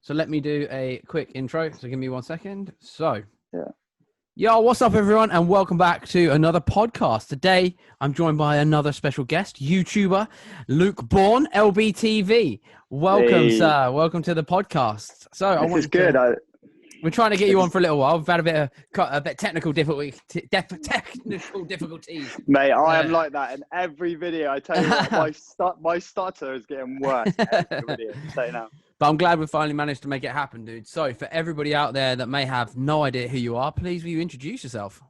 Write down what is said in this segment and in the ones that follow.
So let me do a quick intro. So give me 1 second. So, Yeah. yo, what's up, everyone? And welcome back to another podcast. Today, I'm joined by another special guest, YouTuber Luke Bourne, Lbtv. Welcome, Hey, sir. Welcome to the podcast. So I this is wanted good. to... We're trying to get you This on is, for a little while. We've had a bit technical technical difficulties. mate, I am like that in every video. I tell you what, my stutter is getting worse in every single video. Just so you know. But I'm glad we finally managed to make it happen, dude. So for everybody out there that may have no idea who you are, please will you introduce yourself?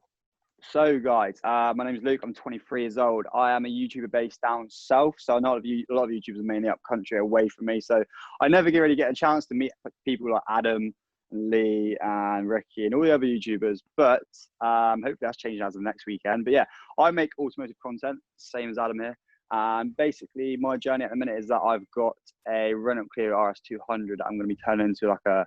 So, guys, my name is Luke. I'm 23 years old. I am a YouTuber based down south. So, a lot of YouTubers are mainly up country, away from me. So, I never really get a chance to meet people like Adam, and Lee, and Ricky, and all the other YouTubers. But hopefully, that's changing as of next weekend. But yeah, I make automotive content, same as Adam here. And basically, my journey at the minute is that I've got a run-up Clio RS200. I'm going to be turning into like a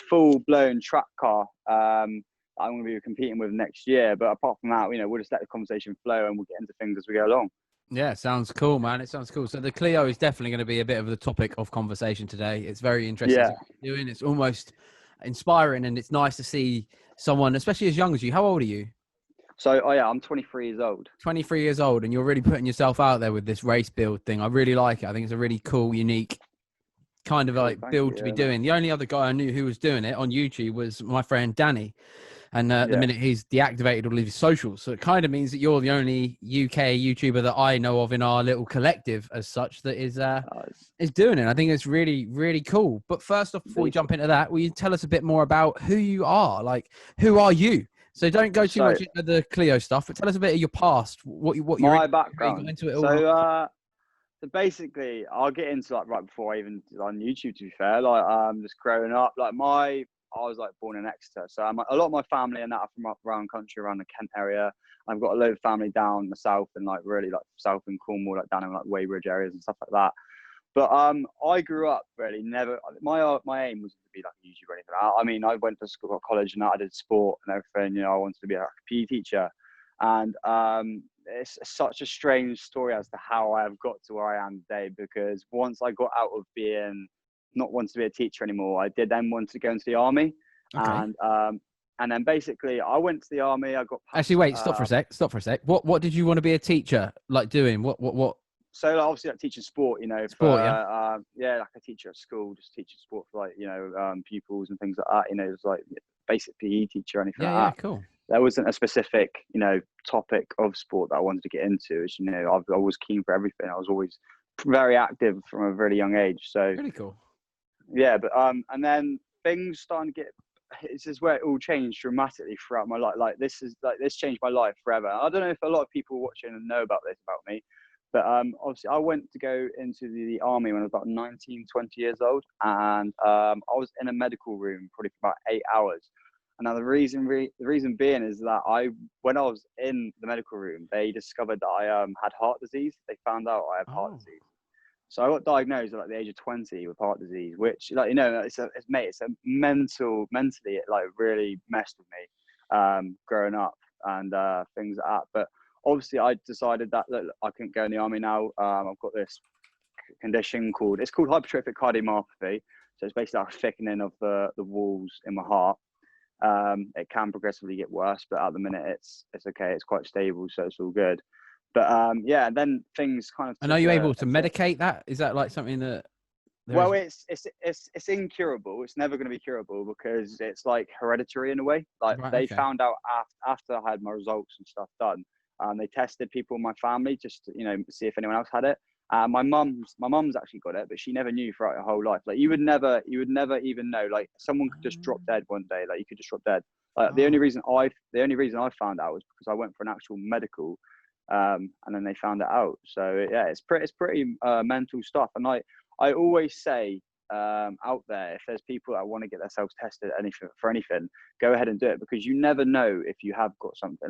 full-blown track car. I'm going to be competing with next year. But apart from that, we'll just let the conversation flow and we'll get into things as we go along. Yeah, sounds cool, man. It sounds cool. So the Clio is definitely going to be a bit of the topic of conversation today. It's very interesting Yeah. to what doing. It's almost inspiring, and it's nice to see someone, especially as young as you. How old are you? So, I'm 23 years old. 23 years old, and you're really putting yourself out there with this race build thing. I really like it. I think it's a really cool, unique kind of like build to be doing. The only other guy I knew who was doing it on YouTube was my friend Danny. And the minute he's deactivated all of his socials. So it kind of means that you're the only UK YouTuber that I know of in our little collective as such that is doing it. I think it's really, really cool. But first off, before we jump into that, will you tell us a bit more about who you are? Like, who are you? So don't go too much into the Clio stuff, but tell us a bit of your past, what my background. Into it all. So basically, I'll get into like right before I even on YouTube. To be fair, like just growing up, I was like born in Exeter, so a lot of my family and that are from up around country, around the Kent area. I've got a load of family down the south and like really like south in Cornwall, like down in like Weybridge areas and stuff like that. But I grew up really never. My aim wasn't to be like a YouTuber or anything. I mean, I went to school, college, and I did sport and everything. I wanted to be like a PE teacher, and it's such a strange story as to how I have got to where I am today. Because once I got out of being not wanting to be a teacher anymore, I did then want to go into the army, and then basically I went to the army. I got actually wait, stop for a sec. What did you want to be a teacher like doing? What? So like, obviously like teaching sport, sport, like a teacher at school, just teaching sport for like, pupils and things like that. It was like basic PE teacher or anything like that. Cool. There wasn't a specific, topic of sport that I wanted to get into. As I was keen for everything. I was always very active from a really young age. So really cool. Yeah, but and then things starting to get. This is where it all changed dramatically throughout my life. This changed my life forever. I don't know if a lot of people watching know about this about me. But obviously, I went to go into the army when I was about 19, 20 years old. And I was in a medical room probably for about 8 hours. And now the reason being is that when I was in the medical room, they discovered that I had heart disease. They found out I have heart disease. So I got diagnosed at like the age of 20 with heart disease, which mentally it like really messed with me growing up and things like that. But obviously, I decided that I couldn't go in the army now. I've got this condition called hypertrophic cardiomyopathy. So it's basically like a thickening of the walls in my heart. It can progressively get worse, but at the minute it's okay. It's quite stable, so it's all good. But and then things kind of. And are you able to medicate that? Is that like something that? Well, it's incurable. It's never going to be curable because it's like hereditary in a way. Like they found out after I had my results and stuff done. They tested people in my family just to, see if anyone else had it. My mum's actually got it, but she never knew throughout her whole life. Like you would never even know. Like someone could just drop dead one day. Like you could just drop dead. The only reason I found out was because I went for an actual medical, and then they found it out. So yeah, it's pretty mental stuff. And I always say out there, if there's people that want to get themselves tested for anything, go ahead and do it, because you never know if you have got something.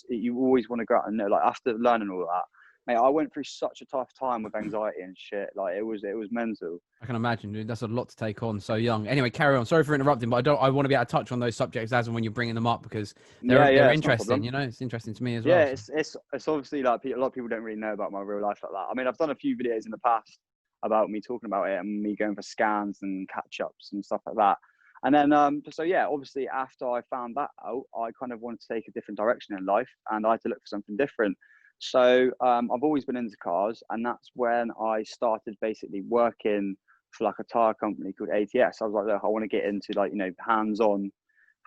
You always want to go out and know. Like after learning all that, mate, I went through such a tough time with anxiety and shit. Like it was mental. I can imagine, dude. That's a lot to take on so young. Anyway, carry on. Sorry for interrupting, but I want to be able to touch on those subjects as and when you're bringing them up, because they're interesting. It's interesting to me as well. Yeah, it's obviously like a lot of people don't really know about my real life like that. I mean, I've done a few videos in the past about me talking about it and me going for scans and catch ups and stuff like that. And then, so yeah, obviously after I found that out, I kind of wanted to take a different direction in life, and I had to look for something different. So I've always been into cars, and that's when I started basically working for like a tire company called ATS. I was like, look, I want to get into like, you know, hands-on,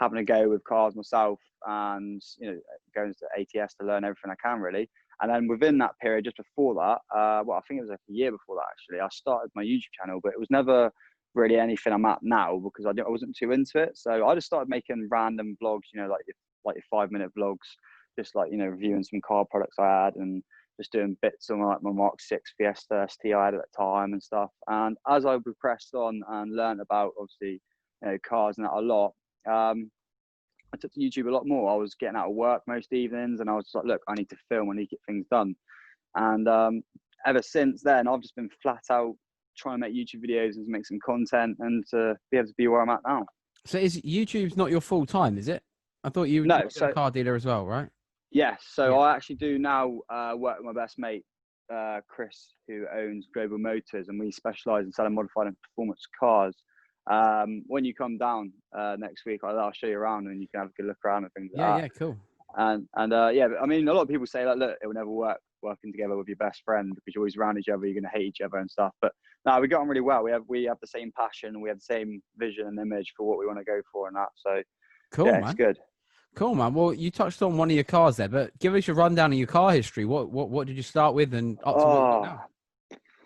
having a go with cars myself, and, you know, going to ATS to learn everything I can really. And then within that period, just before that, well, I think it was like a year before that actually, I started my YouTube channel, but it was never really anything I'm at now because I wasn't too into it. So I just started making random vlogs, you know, like your 5-minute vlogs, just like, you know, reviewing some car products I had and just doing bits on like my Mark 6 Fiesta ST I had at the time and stuff. And as I progressed on and learned about obviously, you know, cars and that a lot, I took to YouTube a lot more. I was getting out of work most evenings and I was like, look, I need to film, I need to get things done. And ever since then, I've just been flat out trying to make YouTube videos and to make some content and to be able to be where I'm at now. So is YouTube's not your full time, is it? I thought you were a car dealer as well, right? Yes. So I actually do now work with my best mate, Chris, who owns Global Motors, and we specialise in selling modified and performance cars. When you come down next week, I'll show you around and you can have a good look around and things like that. Yeah, cool. And yeah, I mean, a lot of people say like, look, it will never work working together with your best friend because you're always around each other, you're going to hate each other and stuff. But no, we got on really well. We have the same passion, we have the same vision and image for what we want to go for and that. So cool, yeah, man. it's good. Cool, man. Well, you touched on one of your cars there, but give us your rundown of your car history. What did you start with and up to what you got now?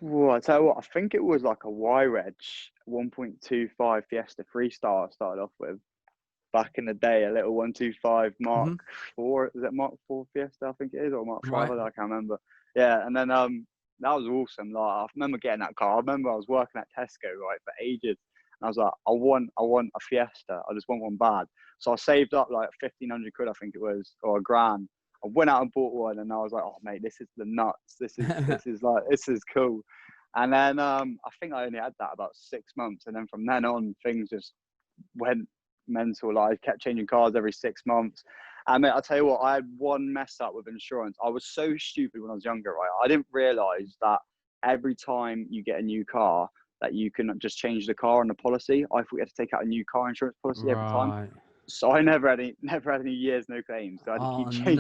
Well, I tell you what, I think it was like a Y-Reg 1.25 Fiesta Freestar I started off with. Back in the day, a little 125 Mark 4, is it Mark 4 Fiesta? I think it is, or Mark 5, right. I can't remember. Yeah, and then that was awesome. Like, I remember getting that car. I remember I was working at Tesco, right, for ages. And I was like, I want a Fiesta. I just want one bad. So I saved up like 1,500 quid, I think it was, or a grand. I went out and bought one, and I was like, oh mate, this is the nuts. This is cool. And then I think I only had that about 6 months, and then from then on, things just went mental. Like, I kept changing cars every 6 months. And mate, I'll tell you what, I had one mess up with insurance. I was so stupid when I was younger, right? I didn't realize that every time you get a new car, that you can just change the car on the policy. I thought you had to take out a new car insurance policy every time. So I never had any years, no claims. So I had to keep changing.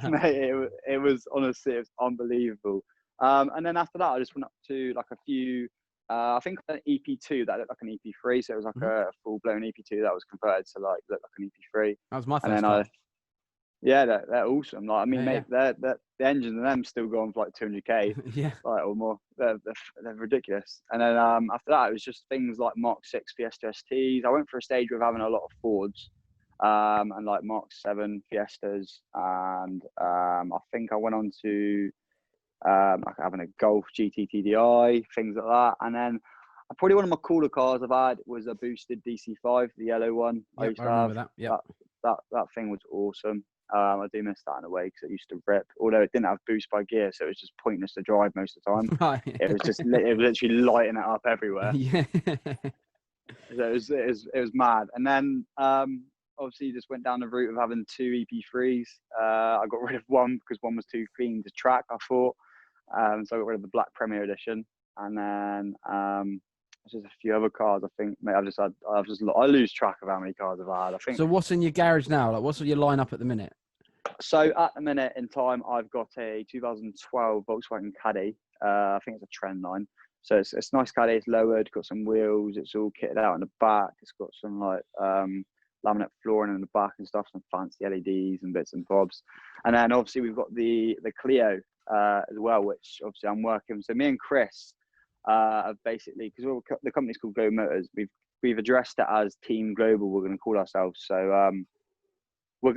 No. Mate, it was honestly, it was unbelievable. And then after that, I just went up to like a few. I think an EP2 that looked like an EP3, so it was like a full-blown EP2 that was converted to like look like an EP3. That was my first time. Yeah, they're awesome. Like, I mean, mate, the engines and them still going for like 200k, yeah, like, or more. They're ridiculous. And then after that, it was just things like Mark 6 Fiesta STs. I went for a stage with having a lot of Fords, and like Mark 7 Fiestas, and I think I went on to like having a Golf GT TDI, things like that. And then probably one of my cooler cars I've had was a boosted DC5, the yellow one. Yep, I remember that. Yeah, that thing was awesome. I do miss that in a way because it used to rip, although it didn't have boost by gear, so it was just pointless to drive most of the time. Right. It was literally lighting it up everywhere. Yeah. So it was mad. And then obviously just went down the route of having 2 EP3s. I got rid of one because one was too clean to track, I thought. So I got rid of the Black Premier Edition, and then just a few other cars. I think, mate, I lose track of how many cars I've had. I think. So what's in your garage now? Like, what's your lineup at the minute? So at the minute in time, I've got a 2012 Volkswagen Caddy. I think it's a Trendline. So it's a nice Caddy. It's lowered, got some wheels. It's all kitted out in the back. It's got some like laminate flooring in the back and stuff, some fancy LEDs and bits and bobs. And then obviously we've got the Clio as well, which obviously I'm working. So me and Chris have basically, because the company's called Global Motors, we've addressed it as Team Global. We're going to call ourselves. So we've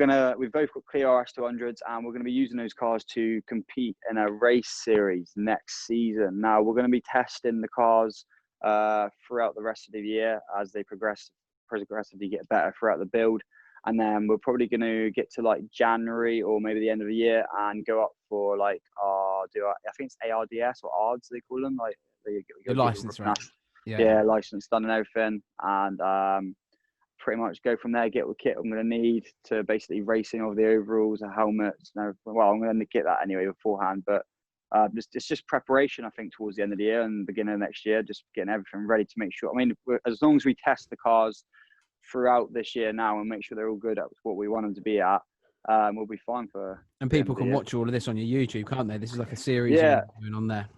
both got Clio RS200s, and we're going to be using those cars to compete in a race series next season. Now we're going to be testing the cars throughout the rest of the year as they progressively get better throughout the build. And then we're probably going to get to like January or maybe the end of the year and go up for like I think it's ARDS or ARDS they call them, like your license, right? Yeah, license done and everything, and pretty much go from there. Get what kit I'm going to need to basically racing over the overalls, the helmets, and everything. Well, I'm going to get that anyway beforehand, but It's just preparation, I think, towards the end of the year and beginning of next year, just getting everything ready to make sure. I mean, as long as we test the cars throughout this year now and make sure they're all good at what we want them to be at, we'll be fine for. And people can watch all of this on your YouTube, can't they? This is like a series yeah. going on there.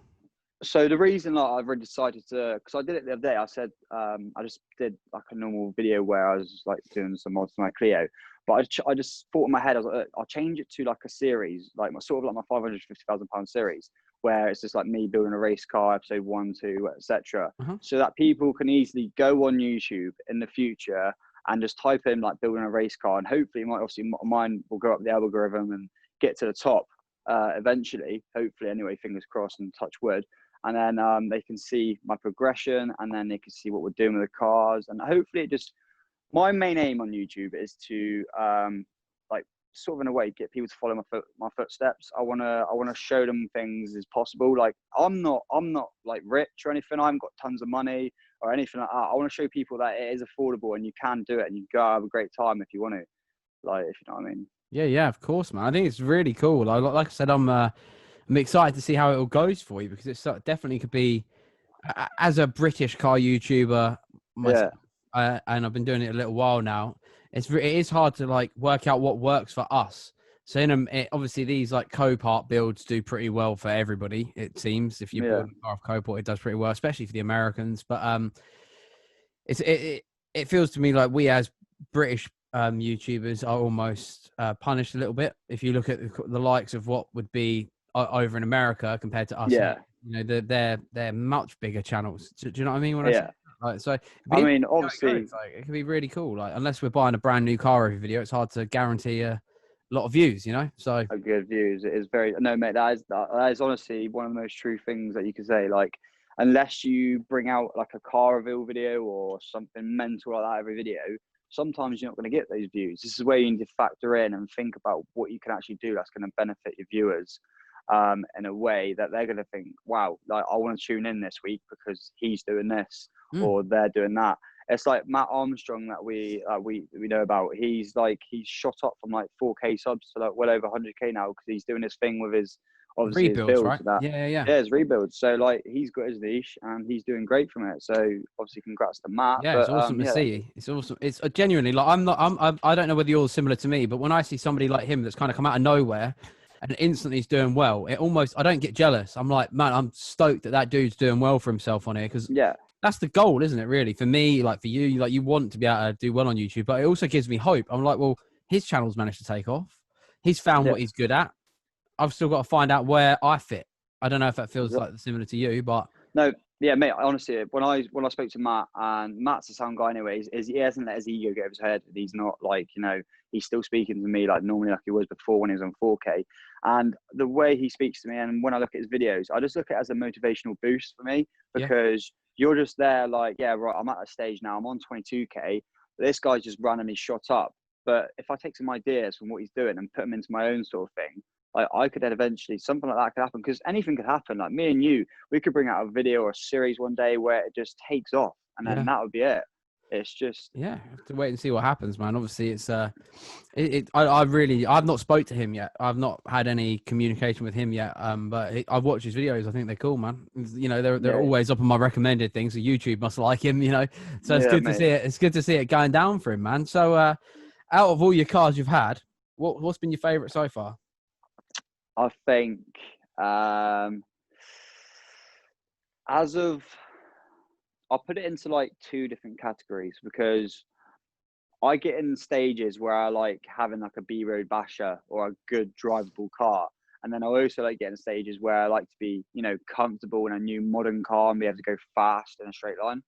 So the reason I've really decided to, because I did it the other day, I said I just did like a normal video where I was just like doing some mods to my Clio, but I just thought in my head, I was like, I'll change it to like a series, like my sort of like my £550,000 series, where it's just like me building a race car, episode 1, 2, etc. So that people can easily go on YouTube in the future and just type in like building a race car, and hopefully mine will go up the algorithm and get to the top eventually, hopefully anyway, fingers crossed and touch wood. And then they can see my progression, and then they can see what we're doing with the cars. And hopefully it just, my main aim on YouTube is to like sort of in a way get people to follow my footsteps. I wanna show them things as possible. Like I'm not like rich or anything. I haven't got tons of money or anything like that. I want to show people that it is affordable and you can do it and you can go have a great time if you want to. Like, if you know what I mean. Yeah, of course, man. I think it's really cool. Like I said, I'm excited to see how it all goes for you, because it definitely could be, as a British car YouTuber myself, and I've been doing it a little while now. It is hard to like work out what works for us. So obviously these like Copart builds do pretty well for everybody. It seems if you build a car of Copart, it does pretty well, especially for the Americans. But it feels to me like we as British YouTubers are almost punished a little bit. If you look at the likes of what would be over in America compared to us, you know, they're much bigger channels. Do you know what I mean? When I say like, so I mean, obviously, it can be really cool. Like, unless we're buying a brand new car every video, it's hard to guarantee a lot of views. You know, so a good views. It is very mate. That is honestly one of the most true things that you can say. Like, unless you bring out like a car reveal video or something mental like that every video, sometimes you're not going to get those views. This is where you need to factor in and think about what you can actually do that's going to benefit your viewers in a way that they're going to think, wow, like I want to tune in this week because he's doing this or they're doing that. It's like Matt Armstrong that we know about. He's shot up from like 4K subs to like well over 100K now because he's doing this thing with his obviously rebuilds, his builds, right? that. Yeah, his rebuilds. So like he's got his niche and he's doing great from it. So obviously congrats to Matt. Yeah, it's awesome to see. It's awesome. It's genuinely like I don't know whether you're similar to me, but when I see somebody like him that's kind of come out of nowhere and instantly he's doing well, I don't get jealous. I'm like, man, I'm stoked that dude's doing well for himself on here, because that's the goal, isn't it? Really, for me, like for you, like you want to be able to do well on YouTube, but it also gives me hope. I'm like, well, his channel's managed to take off. He's found what he's good at. I've still got to find out where I fit. I don't know if that feels like similar to you, but no, yeah, mate. Honestly, when I spoke to Matt, and Matt's a sound guy anyway, he hasn't let his ego get over his head. He's not like, you know, he's still speaking to me like normally, like he was before when he was on 4K. And the way he speaks to me, and when I look at his videos, I just look at it as a motivational boost for me, because you're just there like, yeah, right, I'm at a stage now, I'm on 22K. This guy's just randomly shot up. But if I take some ideas from what he's doing and put them into my own sort of thing, like I could then eventually, something like that could happen, because anything could happen. Like me and you, we could bring out a video or a series one day where it just takes off, and then that would be it. It's just have to wait and see what happens, man. Obviously, it's I've not spoke to him yet. I've not had any communication with him yet. But I've watched his videos. I think they're cool, man. You know, they're always up on my recommended things. So YouTube must like him, you know. So it's good to see it. It's good to see it going down for him, man. So out of all your cars you've had, what's been your favorite so far? I think I'll put it into like two different categories, because I get in stages where I like having like a B-road basher or a good drivable car. And then I also like getting stages where I like to be, you know, comfortable in a new modern car and be able to go fast in a straight line.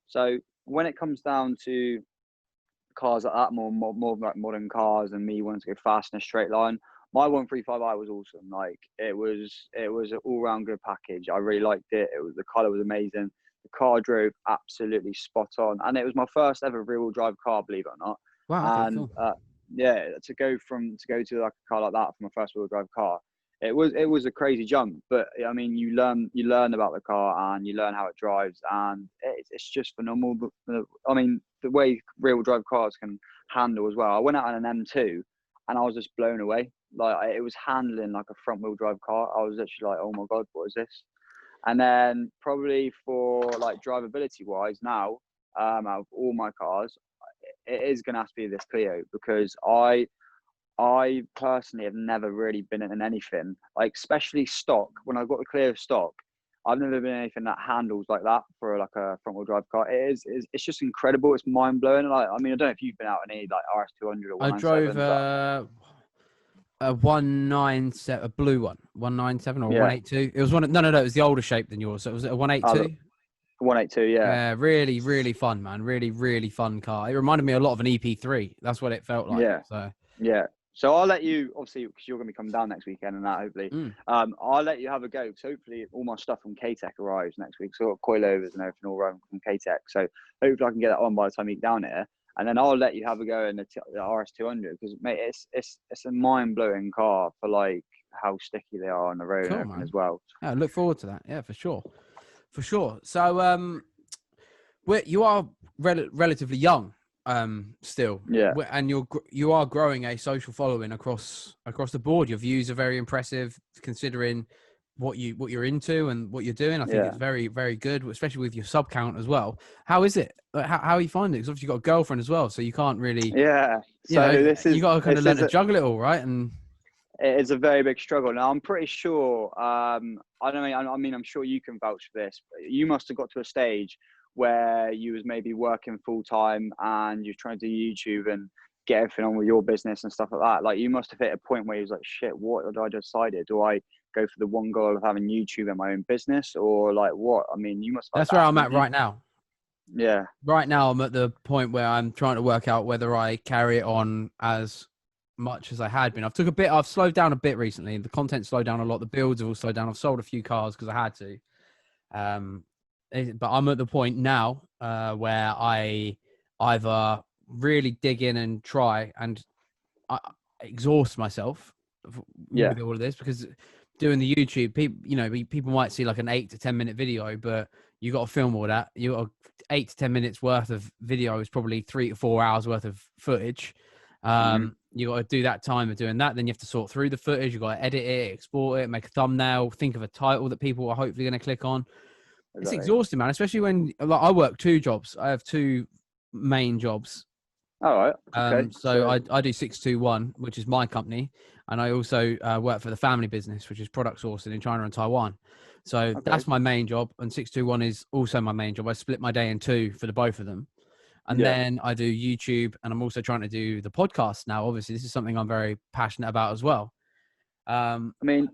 So when it comes down to cars like that, more like modern cars and me wanting to go fast in a straight line, my 135i was awesome. Like it was an all-round good package. I really liked it. The color was amazing. The car drove absolutely spot on, and it was my first ever rear-wheel drive car, believe it or not. Wow, okay, and cool. to go to like a car like that from a first wheel drive car, it was a crazy jump. But I mean, you learn about the car and you learn how it drives, and it's just phenomenal. I mean, the way rear wheel drive cars can handle as well. I went out on an M2 and I was just blown away. Like it was handling like a front wheel drive car. I was actually like, oh my God, what is this? And then probably for like drivability wise now, out of all my cars, it is going to have to be this Clio, because I personally have never really been in anything, like especially stock. When I got the Clio stock, I've never been in anything that handles like that for like a front wheel drive car. It's just incredible. It's mind blowing. Like, I mean, I don't know if you've been out in any like RS200 or 197. I drove a 197, a blue one, 197 or 182. It was one. No, it was the older shape than yours. So it was a 182. 182, yeah. Really, really fun, man. Really, really fun car. It reminded me a lot of an EP3. That's what it felt like. So I'll let you, obviously, because you're going to be coming down next weekend and that, hopefully. I'll let you have a go. So hopefully all my stuff from K-Tech arrives next week. So I've got coilovers and everything all run from K-Tech. So hopefully I can get that on by the time you get down here. And then I'll let you have a go in the RS200, because, mate, it's a mind-blowing car for, like, how sticky they are on the road, cool, and everything, man, as well. Yeah, I look forward to that. Yeah, for sure. For sure. So you are relatively young. Still, and you are growing a social following across the board. Your views are very impressive, considering what you're into and what you're doing. I think it's very, very good, especially with your sub count as well. How is it? How are you finding it? Because obviously you've got a girlfriend as well, so you can't really. Yeah. So you got to kind of learn to juggle it all, right? And it is a very big struggle. Now I'm pretty sure. I'm sure you can vouch for this. But you must have got to a stage where you was maybe working full time and you're trying to do YouTube and get everything on with your business and stuff like that. Like, you must have hit a point where you was like, shit, what do I decide? Do I go for the one goal of having YouTube and my own business, or like what? I mean, you must. That's where I'm at right now. Yeah. Right now, I'm at the point where I'm trying to work out whether I carry it on as much as I had been. I've slowed down a bit recently. The content slowed down a lot. The builds have all slowed down. I've sold a few cars because I had to. But I'm at the point now where I either really dig in and try and I exhaust myself with all of this, because doing the YouTube, people might see like an 8 to 10 minute video, but you got to film all that. You got 8 to 10 minutes worth of video is probably 3 to 4 hours worth of footage. You got to do that time of doing that. Then you have to sort through the footage. You got to edit it, export it, make a thumbnail, think of a title that people are hopefully going to click on. It's exhausting, man, especially when, like, I work 2 jobs. I have 2 main jobs. All right. Okay. So I do 621, which is my company. And I also work for the family business, which is product sourcing in China and Taiwan. So that's my main job. And 621 is also my main job. I split my day in 2 for the both of them. And then I do YouTube, and I'm also trying to do the podcast now. Obviously, this is something I'm very passionate about as well. I mean,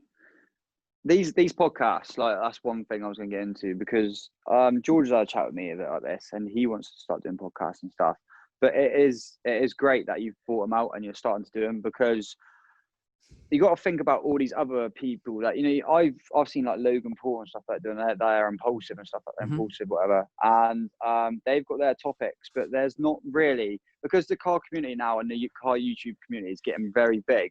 these podcasts, like, that's one thing I was going to get into, because George had a chat with me a bit like this, and he wants to start doing podcasts and stuff. But it is great that you've brought them out and you're starting to do them, because you got to think about all these other people that, I've seen like Logan Paul and stuff like doing that. They're impulsive and stuff like that, impulsive, whatever. And they've got their topics, but there's not really, because the car community now and the car YouTube community is getting very big.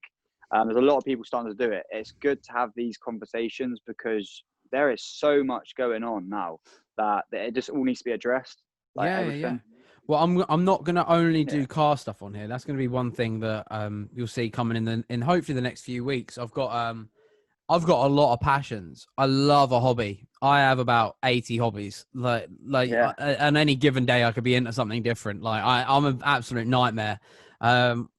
There's a lot of people starting to do it. It's good to have these conversations, because there is so much going on now that it just all needs to be addressed. Like everything. Well, I'm not going to only do car stuff on here. That's going to be one thing that you'll see coming in hopefully the next few weeks. I've got a lot of passions. I love a hobby. I have about 80 hobbies. On any given day, I could be into something different. Like, I'm an absolute nightmare. I've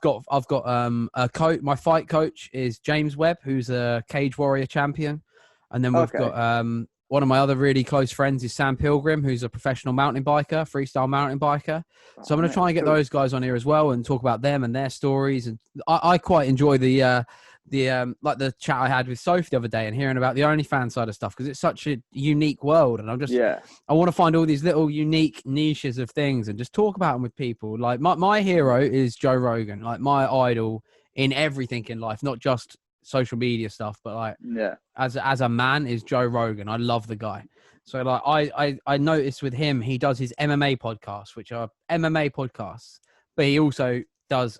got a coach. My fight coach is James Webb, who's a Cage Warrior champion, and then we've got one of my other really close friends is Sam Pilgrim, who's a professional mountain biker, freestyle mountain biker. So I'm going to try and get those guys on here as well and talk about them and their stories. And I quite enjoy the chat I had with Soph the other day and hearing about the OnlyFans side of stuff, because it's such a unique world. And I want to find all these little unique niches of things and just talk about them with people. Like, my hero is Joe Rogan, like my idol in everything in life, not just social media stuff, but like as a man is Joe Rogan. I love the guy. So like I noticed with him, he does his MMA podcasts, which are MMA podcasts, but he also does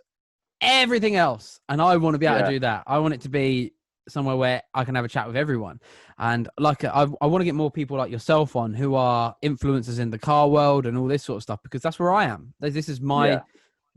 everything else. And I want to be able to do that. I want it to be somewhere where I can have a chat with everyone. And like, I want to get more people like yourself on, who are influencers in the car world and all this sort of stuff, because that's where I am. This is my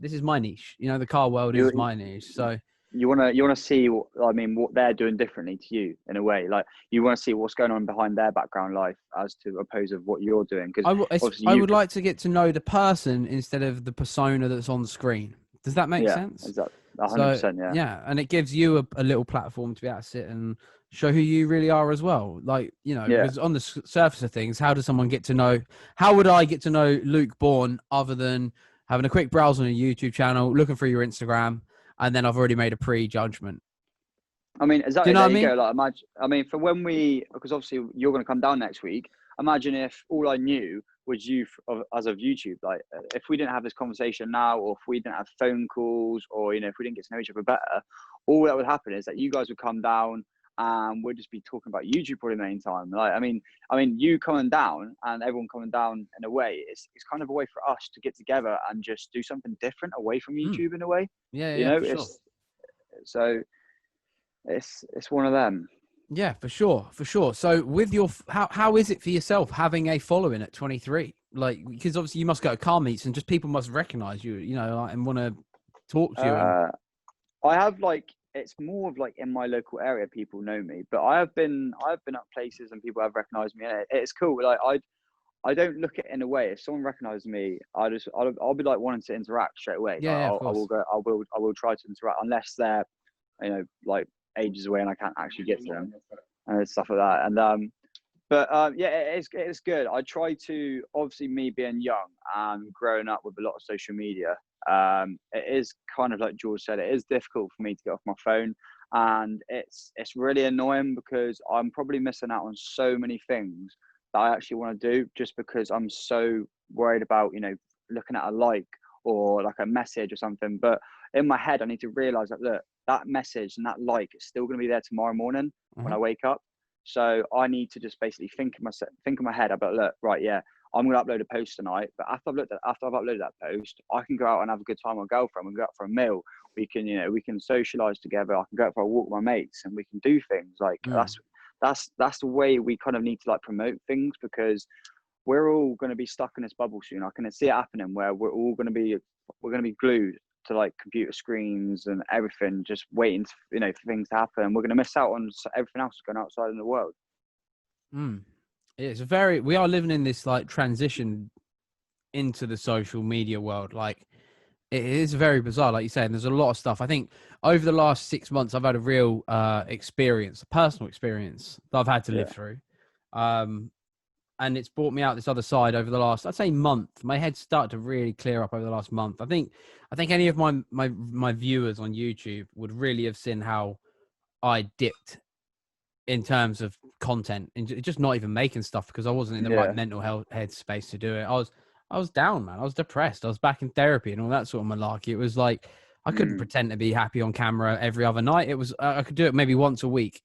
this is my niche. You know, the car world is my niche. So you wanna see what they're doing differently to you in a way. Like you want to see what's going on behind their background life as to opposed of what you're doing. Because I would like to get to know the person instead of the persona that's on the screen. Does that make sense? Exactly. 100%. Yeah, and it gives you a little platform to be able to sit and show who you really are as well. Like, you know, because on the surface of things, how does someone get to know? How would I get to know Luke Bourne other than having a quick browse on your YouTube channel, looking through your Instagram, and then I've already made a prejudgment? I mean, exactly. Do you know There what I you mean? go. Like, imagine. I mean, for when because obviously you're going to come down next week. Imagine if all I knew was you as of YouTube. Like, if we didn't have this conversation now, or if we didn't have phone calls, or if we didn't get to know each other better, all that would happen is that you guys would come down and we'd just be talking about YouTube for the main time. Like, I mean, you coming down and everyone coming down in a way, it's kind of a way for us to get together and just do something different away from YouTube in a way. Yeah, for sure. So it's one of them. Yeah, for sure. So with your, how is it for yourself having a following at 23? Like, because obviously you must go to car meets and just people must recognize you, and want to talk to you. I have it's more of in my local area, people know me, but I've been up places and people have recognized me. And it's cool. Like I don't look at it in a way. If someone recognizes me, I'll be wanting to interact straight away. Yeah, I will try to interact unless they're, ages away and I can't actually get to them and stuff like that. And it's good. I try to, obviously me being young and growing up with a lot of social media, it is kind of like George said, it is difficult for me to get off my phone, and it's really annoying because I'm probably missing out on so many things that I actually want to do just because I'm so worried about looking at a like or like a message or something. But in my head I need to realize that look, that message and that like is still going to be there tomorrow morning when I wake up. So I need to just basically think in my head about, look, right, yeah, I'm going to upload a post tonight, but after I've uploaded that post, I can go out and have a good time with my girlfriend. We can go out for a meal. We can socialize together. I can go out for a walk with my mates, and we can do things like that's the way we kind of need to promote things, because we're all going to be stuck in this bubble soon. I can see it happening where we're going to be glued to computer screens and everything, just waiting for things to happen. We're going to miss out on everything else going outside in the world. We are living in this transition into the social media world. It is very bizarre, like you said, and there's a lot of stuff. I think over the last 6 months I've had a real experience, a personal experience that I've had to live through, and it's brought me out this other side over the last, I'd say, month. My head started to really clear up over the last month. I think any of my viewers on YouTube would really have seen how I dipped in terms of content and just not even making stuff because I wasn't in the right mental health headspace to do it. I was down, man. I was depressed. I was back in therapy and all that sort of malarkey. It was like I couldn't pretend to be happy on camera every other night. It was I could do it maybe once a week,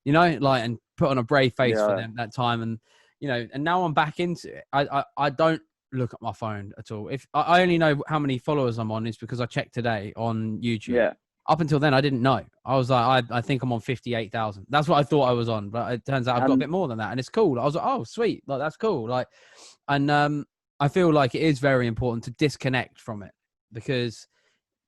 and put on a brave face for them that time. And and now I'm back into it. I don't look at my phone at all. If I only know how many followers I'm on is because I checked today on YouTube. Yeah. Up until then, I didn't know. I was like, I think I'm on 58,000. That's what I thought I was on, but it turns out I've got a bit more than that, and it's cool. I was like, oh, sweet, that's cool. And I feel like it is very important to disconnect from it, because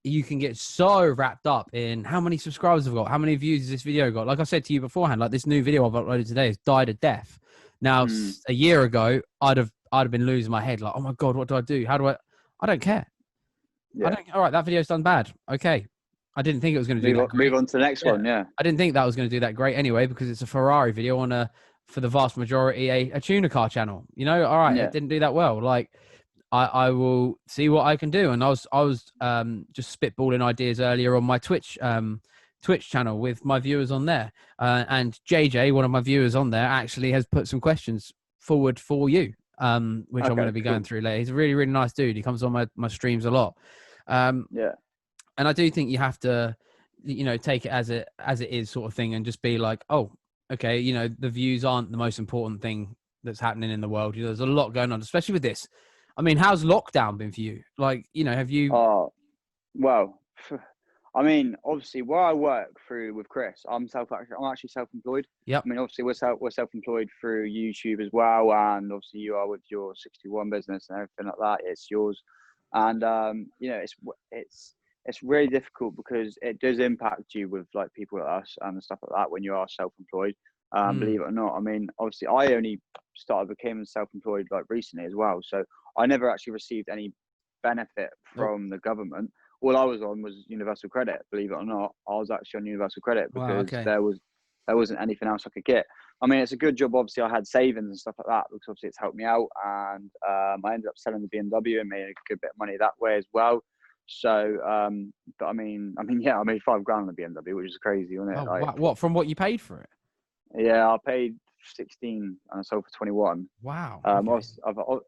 you can get so wrapped up in how many subscribers I've got, how many views has this video got. Like I said to you beforehand, this new video I've uploaded today has died a death. Now, a year ago, I'd have been losing my head. Oh my God, what do I do? I don't care. Yeah. All right, that video's done bad. Okay. I didn't think it was going to do that great. Move on to the next one, yeah. I didn't think that was going to do that great anyway, because it's a Ferrari video on for the vast majority, a tuner car channel. All right, it didn't do that well. I will see what I can do. And I was just spitballing ideas earlier on my Twitch channel with my viewers on there. And JJ, one of my viewers on there, actually has put some questions forward for you, which I'm going to be going through later. He's a really, really nice dude. He comes on my streams a lot. And I do think you have to, take it as it is sort of thing, and just be like, oh, okay, the views aren't the most important thing that's happening in the world. There's a lot going on, especially with this. I mean, how's lockdown been for you? Have you? Oh, well, I mean, obviously, where I work through with Chris, I'm actually self-employed. Yep. I mean, obviously, we're self-employed through YouTube as well, and obviously, you are with your 61 business and everything like that. It's yours. And you know, it's really difficult because it does impact you with like people like us and stuff like that when you are self-employed. Believe it or not, I mean, obviously, I only became self-employed like recently as well, so I never actually received any benefit from the government. All I was on was universal credit. Believe it or not, I was actually on universal credit because there wasn't anything else I could get. I mean, it's a good job. Obviously, I had savings and stuff like that because obviously it's helped me out, and I ended up selling the BMW and made a good bit of money that way as well. So, but I mean, yeah, I made $5,000 on the BMW, which is crazy, wasn't it? Oh, like, what from what you paid for it? Yeah, I paid 16 and I sold for 21. Wow. Okay.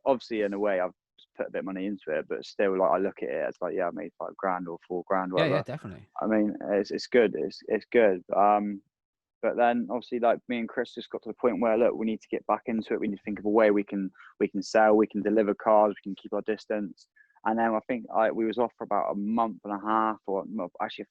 Obviously, in a way, I've put a bit of money into it, but still, like I look at it as like, yeah, I made $5,000 or $4,000, whatever. Yeah, definitely. I mean, it's good. It's good. But then obviously, like me and Chris just got to the point where look, we need to get back into it. We need to think of a way we can sell, we can deliver cars, we can keep our distance. And then I think we was off for about a month and a half, or actually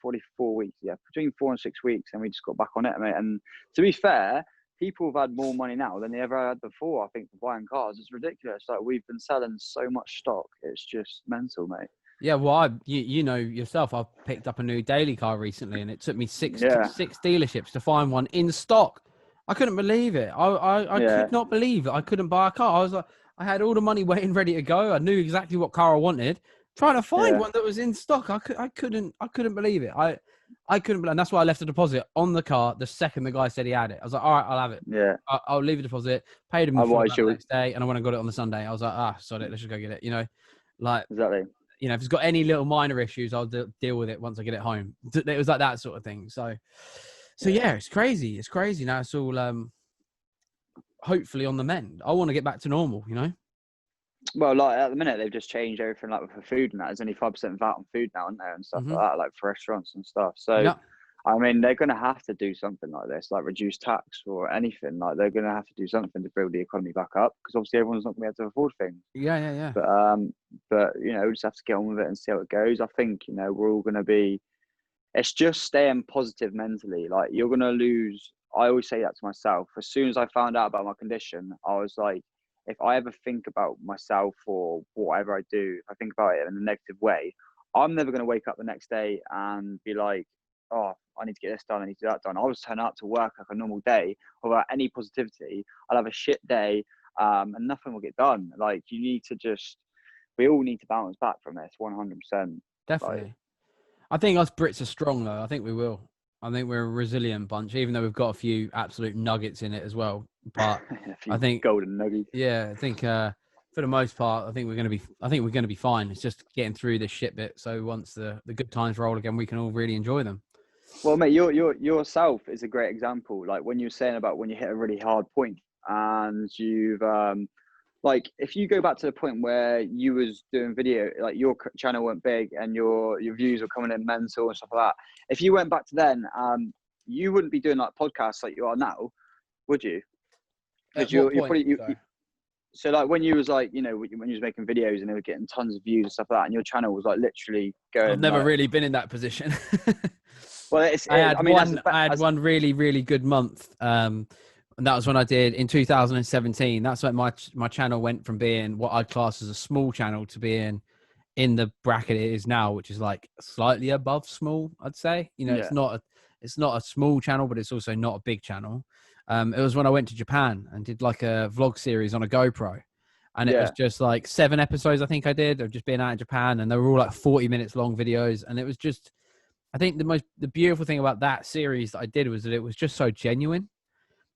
44 weeks, yeah, between 4 and 6 weeks, and we just got back on it, mate. And to be fair, people have had more money now than they ever had before. I think for buying cars, it's ridiculous. Like we've been selling so much stock, it's just mental, mate. Yeah, well, you know yourself, I've picked up a new daily car recently, and it took me six dealerships to find one in stock. I couldn't believe it. I could not believe it. I couldn't buy a car. I was like, I had all the money waiting, ready to go. I knew exactly what car I wanted. Trying to find one that was in stock, I couldn't believe it. I couldn't believe, and that's why I left a deposit on the car the second the guy said he had it. I was like, all right, I'll have it. Yeah, I'll leave a deposit. Paid him the next day, and I went and got it on the Sunday. I was like, sorry, let's just go get it. You know, like exactly. You know, if it's got any little minor issues, I'll deal with it once I get it home. It was like that sort of thing. So yeah, it's crazy. It's crazy. Now it's all hopefully on the mend. I want to get back to normal, you know? Well, like at the minute, they've just changed everything like for food and that. There's only 5% VAT on food now, isn't there? And stuff like that, like for restaurants and stuff. So, I mean, they're going to have to do something like this, like reduce tax or anything. Like they're going to have to do something to build the economy back up because obviously everyone's not going to be able to afford things. Yeah. But you know, we just have to get on with it and see how it goes. I think, you know, we're all going to be, it's just staying positive mentally. Like you're going to lose. I always say that to myself. As soon as I found out about my condition, I was like, if I ever think about myself or whatever I do, if I think about it in a negative way, I'm never going to wake up the next day and be like, oh, I need to get this done, I need to get that done. I'll just turn out to work like a normal day without any positivity. I'll have a shit day and nothing will get done. Like you need to just, we all need to bounce back from this 100%. Definitely. Like, I think us Brits are strong though. I think we will. I think we're a resilient bunch, even though we've got a few absolute nuggets in it as well. But I think golden nuggets. Yeah, I think for the most part, I think we're going to be fine. It's just getting through this shit bit. So once the good times roll again, we can all really enjoy them. Well, mate, yourself is a great example. Like when you were saying about when you hit a really hard point and you've like if you go back to the point where you was doing video, like your channel went big and your views were coming in mental and stuff like that. If you went back to then, you wouldn't be doing like podcasts like you are now, would you? Because you're probably so like when you was like, you know, when you was making videos and they were getting tons of views and stuff like that, and your channel was like literally going. I've never really been in that position. Well, I had one really, really good month. And that was when I did in 2017. That's when my channel went from being what I'd class as a small channel to being in the bracket it is now, which is like slightly above small, I'd say. You know, it's not a small channel, but it's also not a big channel. It was when I went to Japan and did like a vlog series on a GoPro. And it was just like 7 episodes, I think I did, of just being out in Japan. And they were all like 40 minutes long videos. And it was just, I think the beautiful thing about that series that I did was that it was just so genuine.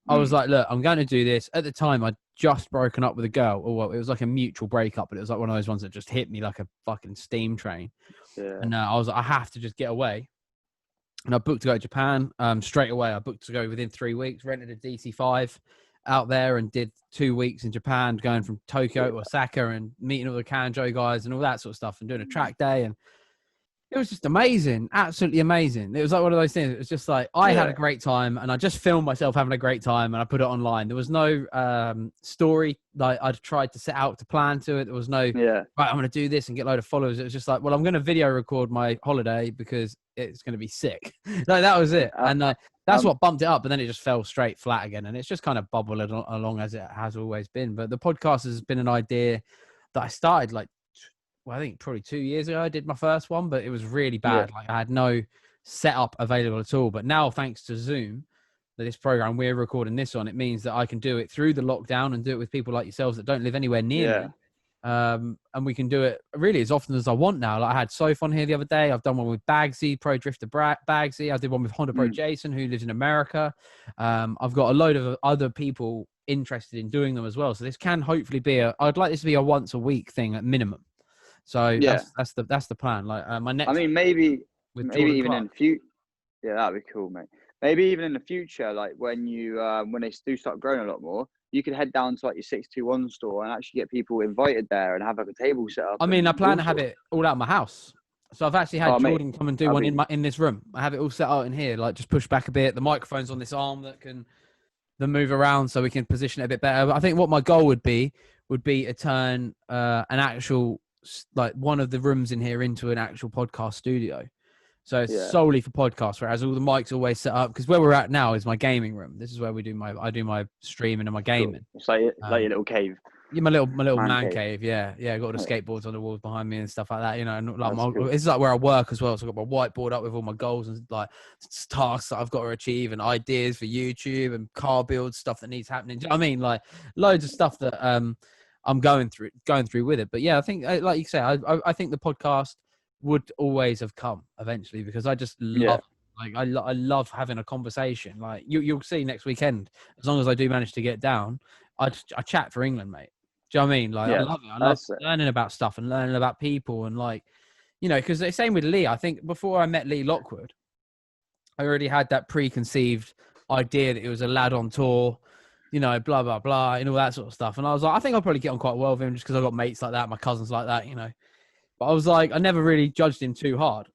I was like, look, I'm going to do this. At the time, I'd just broken up with a girl. Or well, it was like a mutual breakup, but it was like one of those ones that just hit me like a fucking steam train. Yeah. And I was like, I have to just get away. And I booked to go to Japan straight away. I booked to go within 3 weeks, rented a DC-5 out there and did 2 weeks in Japan, going from Tokyo to Osaka and meeting all the Kanjo guys and all that sort of stuff and doing a track day. And it was just amazing, absolutely amazing. It was like one of those things. It was just like I had a great time, and I just filmed myself having a great time, and I put it online. There was no story like I'd tried to set out to plan to it. There was no right, I'm going to do this and get a load of followers. It was just like, well, I'm going to video record my holiday because it's going to be sick. Like that was it, and that's what bumped it up. But then it just fell straight flat again, and it's just kind of bubbled along as it has always been. But the podcast has been an idea that I started like I think probably 2 years ago I did my first one, but it was really bad. Like I had no setup available at all. But now, thanks to Zoom, this program we're recording this on, it means that I can do it through the lockdown and do it with people like yourselves that don't live anywhere near me. And we can do it really as often as I want now. Like I had Soph on here the other day. I've done one with Bagsy, Pro Drifter Bagsy. I did one with Honda Pro Jason, who lives in America. I've got a load of other people interested in doing them as well. So this can hopefully be I'd like this to be a once a week thing at minimum. So that's the plan. Like my next. I mean, maybe even in the future. Yeah, that'd be cool, mate. Maybe even in the future, like when they do start growing a lot more, you could head down to like your 621 store and actually get people invited there and have like a table set up. I mean, I plan to have it all out of my house. So I've actually had Jordan come and do one in this room. I have it all set out in here, like just push back a bit. The microphone's on this arm that can then move around so we can position it a bit better. But I think what my goal would be to turn an actual, like one of the rooms in here into an actual podcast studio. So it's solely for podcasts, whereas all the mics are always set up. Because where we're at now is my gaming room. This is where I do my streaming and my gaming. It's like your little cave. Yeah, my little man cave. Yeah. I got all the skateboards on the walls behind me and stuff like that. You know, and like cool. It's like where I work as well. So I've got my whiteboard up with all my goals and like tasks that I've got to achieve and ideas for YouTube and car build stuff that needs happening. Do you know what I mean? Like loads of stuff that I'm going through with it. But yeah, I think like you say, I think the podcast would always have come eventually because I just love I love having a conversation. Like you'll see next weekend, as long as I do manage to get down, I chat for England, mate. Do you know what I mean? Like I love it. I love learning about stuff and learning about people and like, you know, because the same with Lee. I think before I met Lee Lockwood, I already had that preconceived idea that he was a lad on tour, you know, blah blah blah, and all that sort of stuff. And I was like, I think I'll probably get on quite well with him just because I've got mates like that, my cousins like that, you know. But I was like, I never really judged him too hard.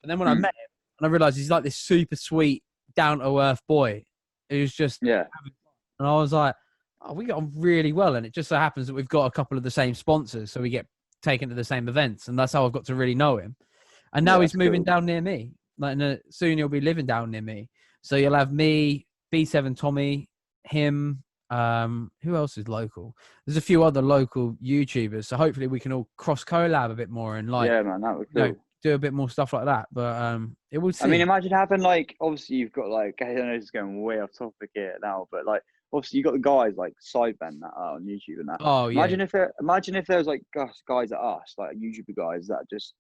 And then when I met him, and I realized he's like this super sweet, down to earth boy who's just and I was like, oh, we got on really well. And it just so happens that we've got a couple of the same sponsors, so we get taken to the same events, and that's how I've got to really know him. And now he's moving down near me. Like soon he'll be living down near me. So you'll have me, B7 Tommy, him. Who else is local? There's a few other local YouTubers, so hopefully we can all cross collab a bit more and like man, that would cool. You know, do a bit more stuff like that. But it will see. I mean, imagine having like, obviously you've got like, I know this is going way off topic here now, but like obviously you got the guys like Sideband that are on YouTube and that. Oh yeah. Imagine if there was like guys at us, like YouTuber guys that just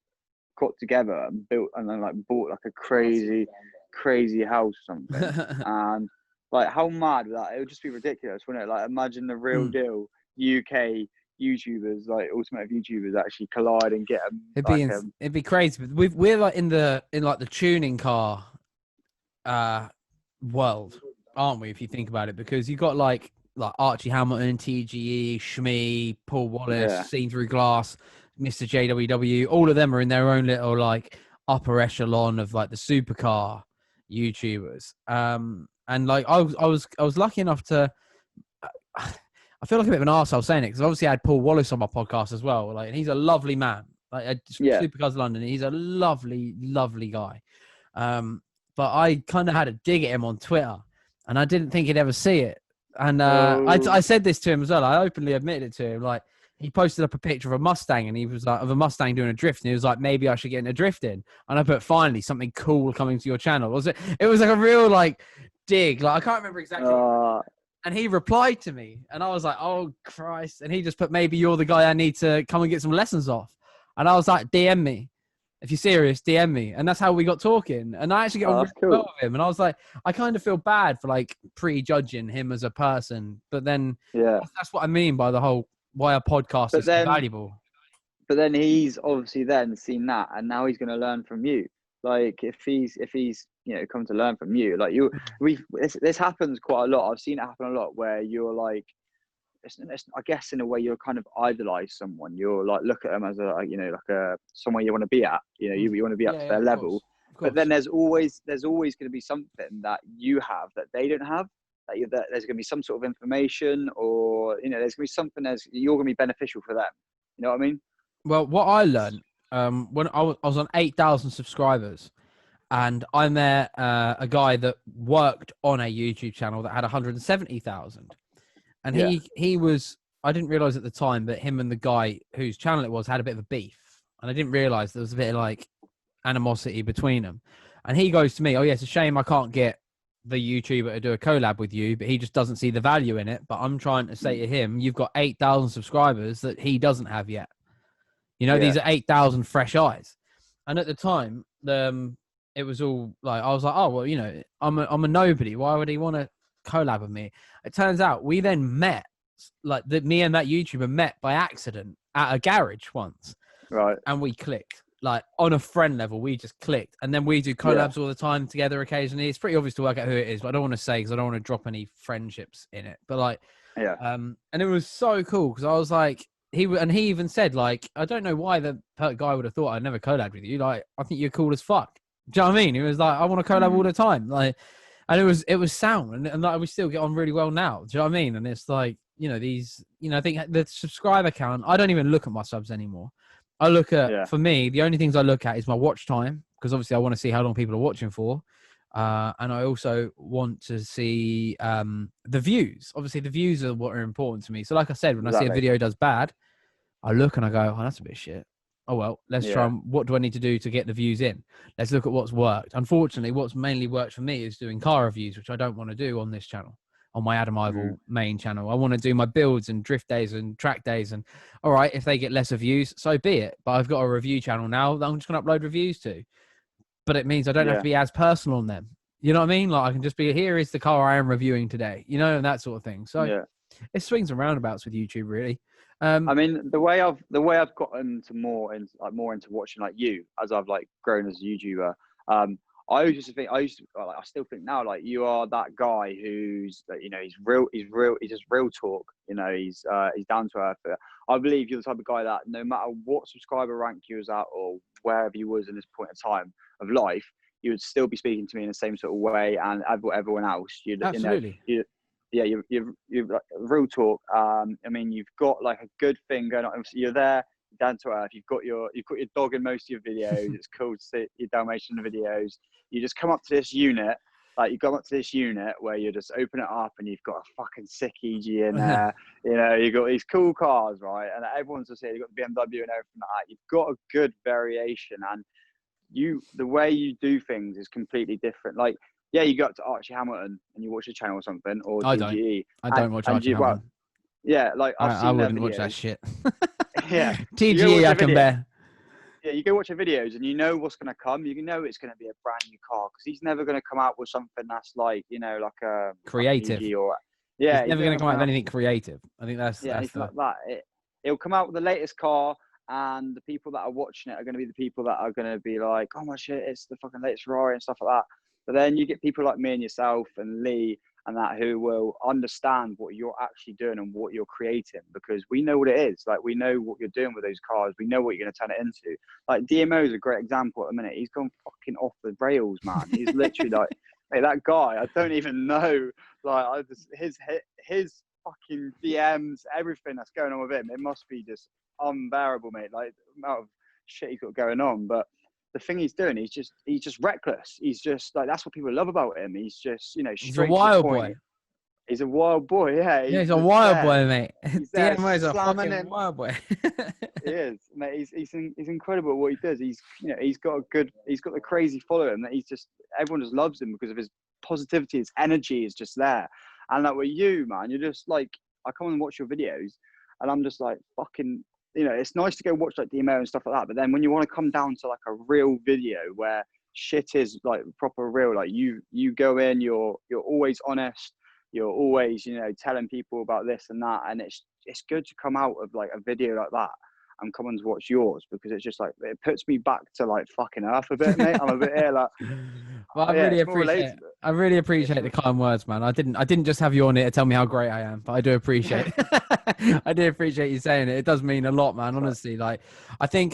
got together and built and then like bought like a crazy house or something. And like, how mad would that? It would just be ridiculous, wouldn't it? Like, imagine the real deal UK YouTubers, like automotive YouTubers, actually collide and get them. It'd be crazy. We're like in the tuning car world, aren't we? If you think about it, because you got like Archie Hamilton, TGE, Shmee, Paul Wallace, Seen Through Glass, Mr. JWW. All of them are in their own little like upper echelon of like the supercar YouTubers. And like I was lucky enough to, I feel like a bit of an arsehole saying it because obviously I had Paul Wallace on my podcast as well. Like, and he's a lovely man. Like Supercars London, he's a lovely guy. But I kind of had a dig at him on Twitter, and I didn't think he'd ever see it. And I said this to him as well. I openly admitted it to him. Like, he posted up a picture of a Mustang, and he was like, of a Mustang doing a drift, and he was like, maybe I should get into drifting. And I put, finally something cool coming to your channel. It was like a real like dig. Like, I can't remember exactly. And he replied to me, and I was like, oh Christ. And he just put, maybe you're the guy I need to come and get some lessons off. And I was like, DM me. If you're serious, DM me. And that's how we got talking. And I actually got on really well with him. And I was like, I kind of feel bad for like prejudging him as a person. But then that's what I mean by the whole, why a podcast is so valuable. But then he's obviously then seen that, and now he's going to learn from you. Like, if he's you know, come to learn from you, like this happens quite a lot. I've seen it happen a lot where you're like, I guess in a way you're kind of idolize someone. You're like, look at them as a, you know, like a somewhere you want to be at. You know, you want to be up to their level. Of course. But then there's always going to be something that you have that they don't have. That there's going to be some sort of information, or you know, there's going to be something you're going to be beneficial for them. You know what I mean? Well, what I learned when I was on 8,000 subscribers, and I met a guy that worked on a YouTube channel that had 170,000. And he was, I didn't realize at the time, but him and the guy whose channel it was had a bit of a beef. and I didn't realize there was a bit of like animosity between them. And he goes to me, "Oh yeah, it's a shame I can't get the YouTuber to do a collab with you, but he just doesn't see the value in it. But I'm trying to say to him, you've got 8,000 subscribers that he doesn't have yet. You know, these are 8,000 fresh eyes." And at the time, it was all like, I was like, oh, well, you know, I'm a nobody. Why would he want to collab with me? It turns out we then met, like me and that YouTuber met by accident at a garage once. Right. And we clicked. Like on a friend level, we just clicked, and then we do collabs all the time together occasionally. It's pretty obvious to work out who it is, but I don't want to say because I don't want to drop any friendships in it. But like, and it was so cool because I was like, he even said like, I don't know why the guy would have thought I'd never collab with you. Like, I think you're cool as fuck. Do you know what I mean? He was like, I want to collab all the time. Like, and it was sound, and like we still get on really well now. Do you know what I mean? And it's like, you know, I think the subscriber count. I don't even look at my subs anymore. I look at, for me, the only things I look at is my watch time, because obviously I want to see how long people are watching for. And I also want to see the views. Obviously, the views are what are important to me. So like I said, when I see a video does bad, I look and I go, oh, that's a bit shit. Oh, well, let's try. What do I need to do to get the views in? Let's look at what's worked. Unfortunately, what's mainly worked for me is doing car reviews, which I don't want to do on this channel. On my Adam Ivell main channel, I want to do my builds and drift days and track days, and all right, if they get lesser views, so be it. But I've got a review channel now that I'm just going to upload reviews to. But it means I don't have to be as personal on them. You know what I mean? Like I can just be, here is the car I am reviewing today, you know, and that sort of thing. So it swings and roundabouts with YouTube, really. I mean, the way I've gotten to more into watching like you as I've like grown as a YouTuber. I still think now, like you are that guy who's, you know, he's just real talk. You know, he's down to earth. I believe you're the type of guy that no matter what subscriber rank you was at or wherever you was in this point of time of life, you would still be speaking to me in the same sort of way, and everyone else. Absolutely. You know, you've like, real talk. I mean, you've got like a good thing going on. You're there, down to earth. You've got your dog in most of your videos. It's cool to see your Dalmatian videos. You just come up to this unit, like you come up to this unit where you just open it up and you've got a fucking sick EG in there. You know, you've got these cool cars, right? And everyone's just here. You've got the BMW and everything like that. You've got a good variation, and the way you do things is completely different. Like, yeah, you go up to Archie Hamilton and you watch a channel or something, or TGE. I don't watch Archie Hamilton. Well, yeah, like I wouldn't watch that shit. Yeah, TGE I can bear. Yeah, you go watch your videos and you know what's going to come. You know it's going to be a brand new car because he's never going to come out with something that's like, you know, like a creative. he's never going to come out with anything creative. I think that's like that. It'll come out with the latest car, and the people that are watching it are going to be the people that are going to be like, oh my shit, it's the fucking latest Ferrari and stuff like that. But then you get people like me and yourself and Lee and that who will understand what you're actually doing and what you're creating, because we know what it is. Like, we know what you're doing with those cars. We know what you're going to turn it into. Like, DMO is a great example at the minute. He's gone fucking off the rails, man. He's literally like, hey, that guy, I don't even know. Like, his fucking DMs, everything that's going on with him, it must be just unbearable, mate. Like, the amount of shit he's got going on. But the thing he's doing, he's just reckless. He's just like, that's what people love about him. He's just, you know, he's a wild boy. He's a wild boy, yeah. He's a wild boy, mate. DMO's a fucking wild boy. He is, mate. He's incredible at what he does. He's got the crazy following that everyone just loves him because of his positivity. His energy is just there. And like with you, man, you're just like, I come and watch your videos, and I'm just like, fucking. You know, it's nice to go watch like DMO and stuff like that, but then when you want to come down to like a real video where shit is like proper real, like you go in, you're always honest, you're always, you know, telling people about this and that, and it's good to come out of like a video like that and come and watch yours, because it's just like, it puts me back to like fucking earth a bit, mate. I'm a bit here like. Well, I really appreciate the kind words, man. I didn't just have you on here to tell me how great I am, but I do appreciate I do appreciate you saying it. It does mean a lot, man. Honestly, like I do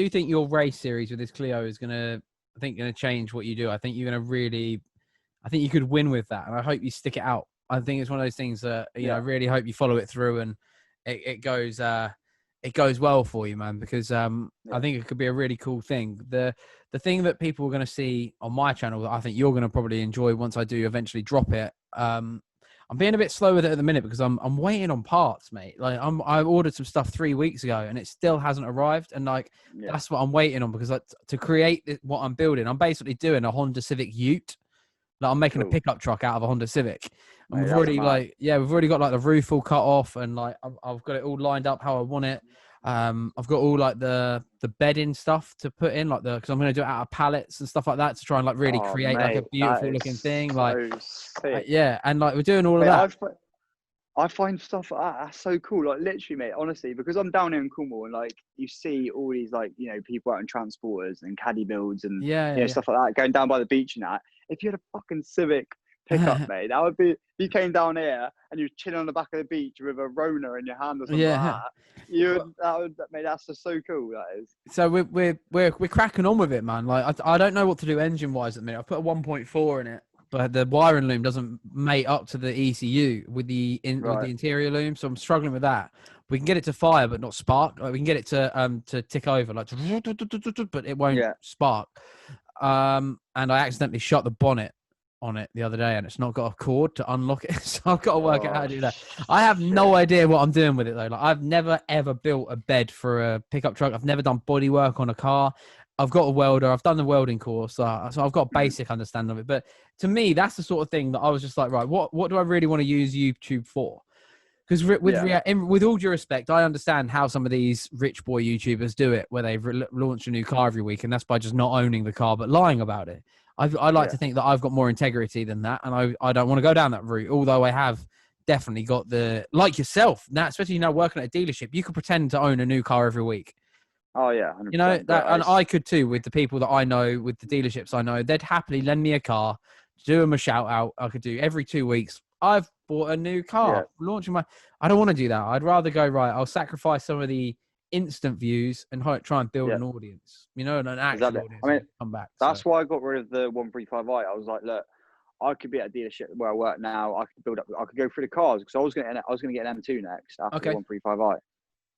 think your race series with this Clio is gonna change what you do. I think you're gonna I think you could win with that, and I hope you stick it out. I think it's one of those things that you know, I really hope you follow it through and it goes well for you, man, because I think it could be a really cool thing. The thing that people are going to see on my channel that I think you're going to probably enjoy once I do eventually drop it. I'm being a bit slow with it at the minute because I'm waiting on parts, mate. Like I ordered some stuff 3 weeks ago and it still hasn't arrived. And like, that's what I'm waiting on because to create what I'm building, I'm basically doing a Honda Civic Ute. Like I'm making a pickup truck out of a Honda Civic. And Mate, we've already we've already got like the roof all cut off and like I've got it all lined up how I want it. I've got all like the bedding stuff to put in, like because I'm going to do it out of pallets and stuff like that to try and like really create like a beautiful looking thing. Like, yeah, and like we're doing all of that. I find stuff like that that's so cool. Like literally, mate, honestly, because I'm down here in Cornwall and like you see all these like, you know, people out in transporters and caddy builds and stuff like that going down by the beach and that. If you had a fucking Civic pickup, mate, that would be, if you came down here and you were chilling on the back of the beach with a Rona in your hand or something like that, mate, that's just so cool, that is. So we're cracking on with it, man. Like I don't know what to do engine wise at the minute. I put a 1.4 in it, but the wiring loom doesn't mate up to the ECU with the interior loom, so I'm struggling with that. We can get it to fire but not spark. Like, we can get it to tick over, like, but it won't spark. And I accidentally shut the bonnet on it the other day and it's not got a cord to unlock it, so I've got to work out how to do that. I have no idea what I'm doing with it though. Like I've never ever built a bed for a pickup truck. I've never done body work on a car. I've got a welder. I've done the welding course, so I've got a basic understanding of it. But to me, that's the sort of thing that I was just like, right, what do I really want to use YouTube for? Because with all due respect, I understand how some of these rich boy YouTubers do it, where they launch a new car every week, and that's by just not owning the car but lying about it. I like to think that I've got more integrity than that, and I don't want to go down that route. Although I have definitely got like yourself now, especially now working at a dealership, you could pretend to own a new car every week. Oh yeah, 100%. You know that, and I could too with the people that I know, with the dealerships I know. They'd happily lend me a car, do them a shout out. I could do every 2 weeks. I've bought a new car, launching my. I don't want to do that. I'd rather go right. I'll sacrifice some of the instant views and try and build an audience. You know, an actual audience. I mean, come back. That's why I got rid of the 135i. I was like, look, I could be at a dealership where I work now. I could build up. I could go through the cars because I was going to get an M2 next after the 135i.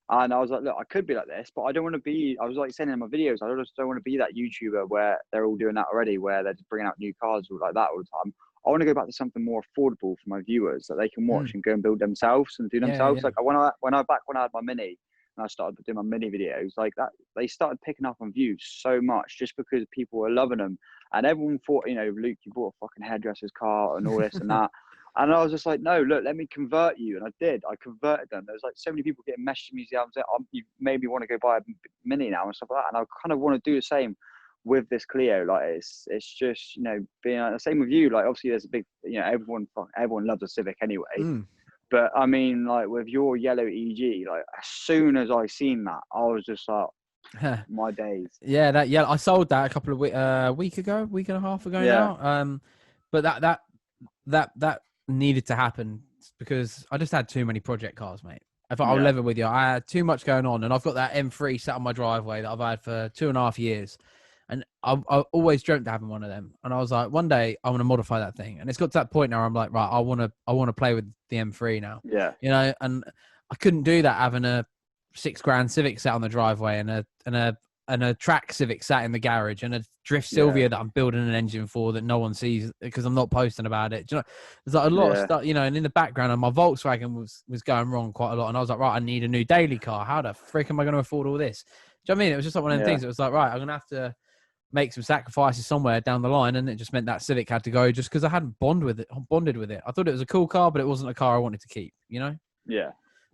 And I was like, look, I could be like this, but I don't want to be, I was like saying in my videos, I just don't want to be that YouTuber where they're all doing that already, where they're just bringing out new cars or like that all the time. I want to go back to something more affordable for my viewers that they can watch and go and build themselves and do themselves. Like when I had my Mini and I started doing my Mini videos like that, they started picking up on views so much just because people were loving them. And everyone thought, you know, Luke, you bought a fucking hairdresser's car and all this and that. And I was just like, no, look, let me convert you. And I did. I converted them. There was like so many people getting messaging me saying, you maybe want to go buy a Mini now and stuff like that. And I kind of want to do the same with this Clio. Like it's just, you know, being the same with you. Like obviously there's a big, you know, everyone loves a Civic anyway. But I mean, like with your yellow EG, like as soon as I seen that, I was just like, my days. Yeah, I sold that a couple of week and a half ago now. But that needed to happen because I just had too many project cars, mate. I'll level with you, I had too much going on, and I've got that M3 sat on my driveway that I've had for 2.5 years, and I've always dreamt of having one of them. And I was like, one day I want to modify that thing, and it's got to that point now where I'm like, right, I want to play with the M3 now. Yeah, you know, and I couldn't do that having a $6,000 Civic sat on the driveway and a track Civic sat in the garage and a Drift Sylvia that I'm building an engine for that no one sees because I'm not posting about it. Do you know, there's like a lot of stuff, you know, and in the background, and my Volkswagen was going wrong quite a lot. And I was like, right, I need a new daily car. How the frick am I going to afford all this? Do you know what I mean? It was just like one of them things. It was like, right, I'm going to have to make some sacrifices somewhere down the line. And it just meant that Civic had to go just because I hadn't bonded with it. I thought it was a cool car, but it wasn't a car I wanted to keep, you know? Yeah.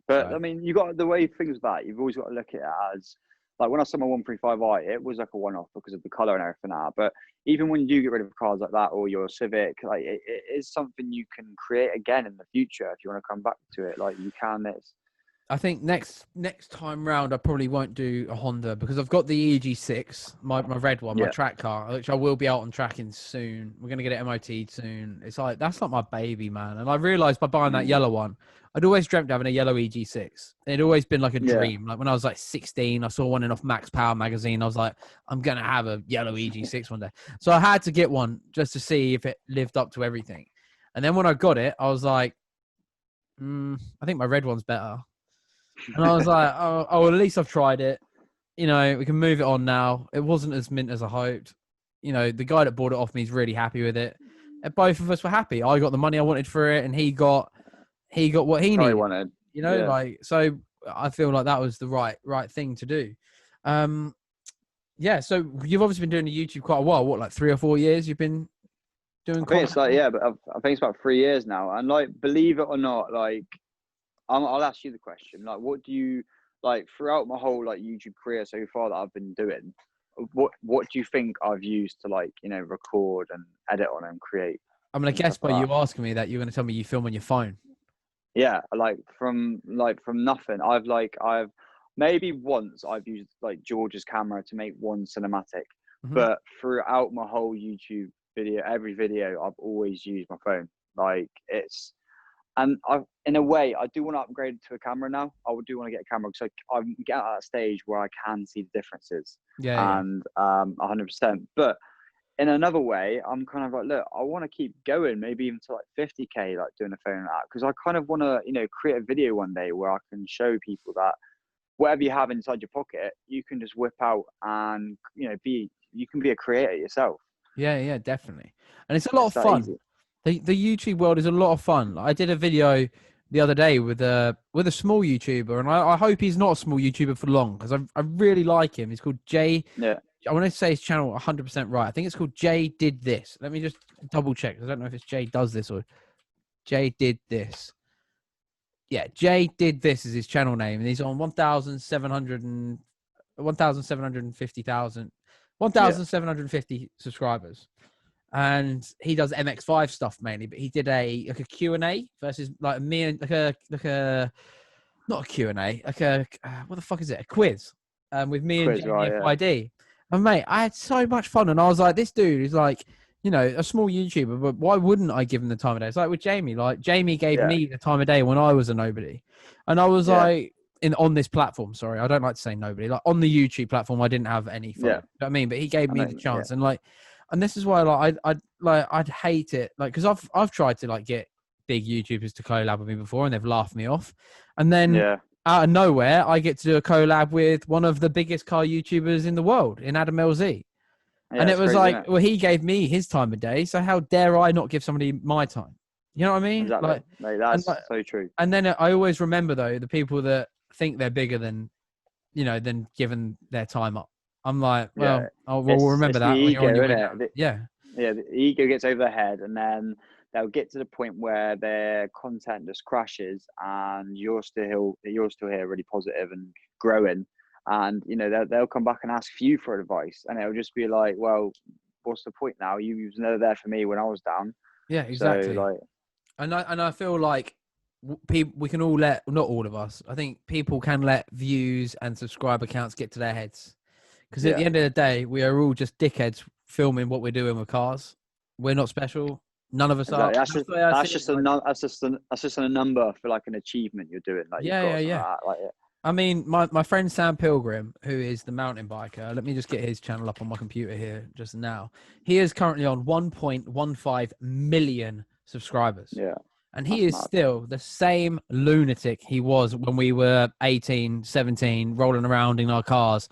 But so, I mean, you got the way things that you've always got to look at it as, like when I saw my 135i, it was like a one-off because of the color and everything like that. But even when you do get rid of cars like that or your Civic, like it is something you can create again in the future if you want to come back to it. Like you can. I think next time round I probably won't do a Honda because I've got the EG6, my red one, my track car, which I will be out on tracking soon. We're gonna get it MOT'd soon. It's like that's like my baby, man. And I realised by buying that yellow one, I'd always dreamt of having a yellow EG6. It'd always been like a dream. Like when I was like 16, I saw one in off Max Power magazine. I was like, I'm gonna have a yellow EG6 one day. So I had to get one just to see if it lived up to everything. And then when I got it, I was like, I think my red one's better. And I was like, oh, well, at least I've tried it. You know, we can move it on now. It wasn't as mint as I hoped. You know, the guy that bought it off me is really happy with it. both of us were happy. I got the money I wanted for it, and he got what he needed. Wanted. You know, like, so I feel like that was the right thing to do. Yeah. So you've obviously been doing the YouTube quite a while. What, like 3 or 4 years you've been doing? I think it's like, but I think it's about 3 years now. And like, believe it or not, like, I'll ask you the question. Like, what do you like throughout my whole like YouTube career so far that I've been doing? What do you think I've used to, like, you know, record and edit on and create? I'm gonna guess by you asking me that you're gonna tell me you film on your phone. Yeah, like from nothing. I've maybe once I've used like George's camera to make one cinematic, but throughout my whole YouTube video, every video, I've always used my phone. Like, it's, and in a way, I do want to upgrade to a camera now. I do want to get a camera because I get at that stage where I can see the differences. Yeah. And 100%. But in another way, I'm kind of like, look, I want to keep going, maybe even to like 50K, like doing a phone app, because I kind of want to, you know, create a video one day where I can show people that whatever you have inside your pocket, you can just whip out and, you know, you can be a creator yourself. Yeah, definitely. And it's a lot of fun. The YouTube world is a lot of fun. I did a video the other day with a small YouTuber, and I hope he's not a small YouTuber for long, because I really like him. He's called Jay. Yeah. I want to say his channel 100% right. I think it's called Jay Did This. Let me just double check. I don't know if it's Jay Does This or Jay Did This. Yeah, Jay Did This is his channel name, and he's on 1,750 subscribers. And he does MX5 stuff mainly, but he did a Q&A versus like me and not a Q&A, like what the fuck is it? A quiz with me and Jamie FYD. And mate, I had so much fun, and I was like, this dude is like, you know, a small YouTuber, but why wouldn't I give him the time of day? It's like with Jamie. Like, Jamie gave me the time of day when I was a nobody, and I was like, on this platform. Sorry, I don't like to say nobody. Like, on the YouTube platform, I didn't have any fun. You know what I mean? But he gave me the chance, and like. And this is why, like, I'd hate it, like, because I've tried to like get big YouTubers to collab with me before, and they've laughed me off. And then out of nowhere, I get to do a collab with one of the biggest car YouTubers in the world, in Adam LZ. And it was crazy, like, well, he gave me his time of day, so how dare I not give somebody my time? You know what I mean? Exactly. Like, that's so true. And then I always remember, though, the people that think they're bigger than, you know, than giving their time up. I'm like, well, we'll remember that when you're on your way down. Yeah, the ego gets over their head, and then they'll get to the point where their content just crashes, and you're still here really positive and growing, and you know they'll come back and ask you for advice, and it'll just be like, well, what's the point now? You was never there for me when I was down. Yeah, exactly. So, like, and I feel like we can all not all of us. I think people can let views and subscriber counts get to their heads. Because at the end of the day, we are all just dickheads filming what we're doing with cars. We're not special. None of us are. That's just a number for like an achievement you're doing. Like, yeah. I mean, my friend Sam Pilgrim, who is the mountain biker. Let me just get his channel up on my computer here just now. He is currently on 1.15 million subscribers. Yeah. And he is still the same lunatic he was when we were 18, 17, rolling around in our cars.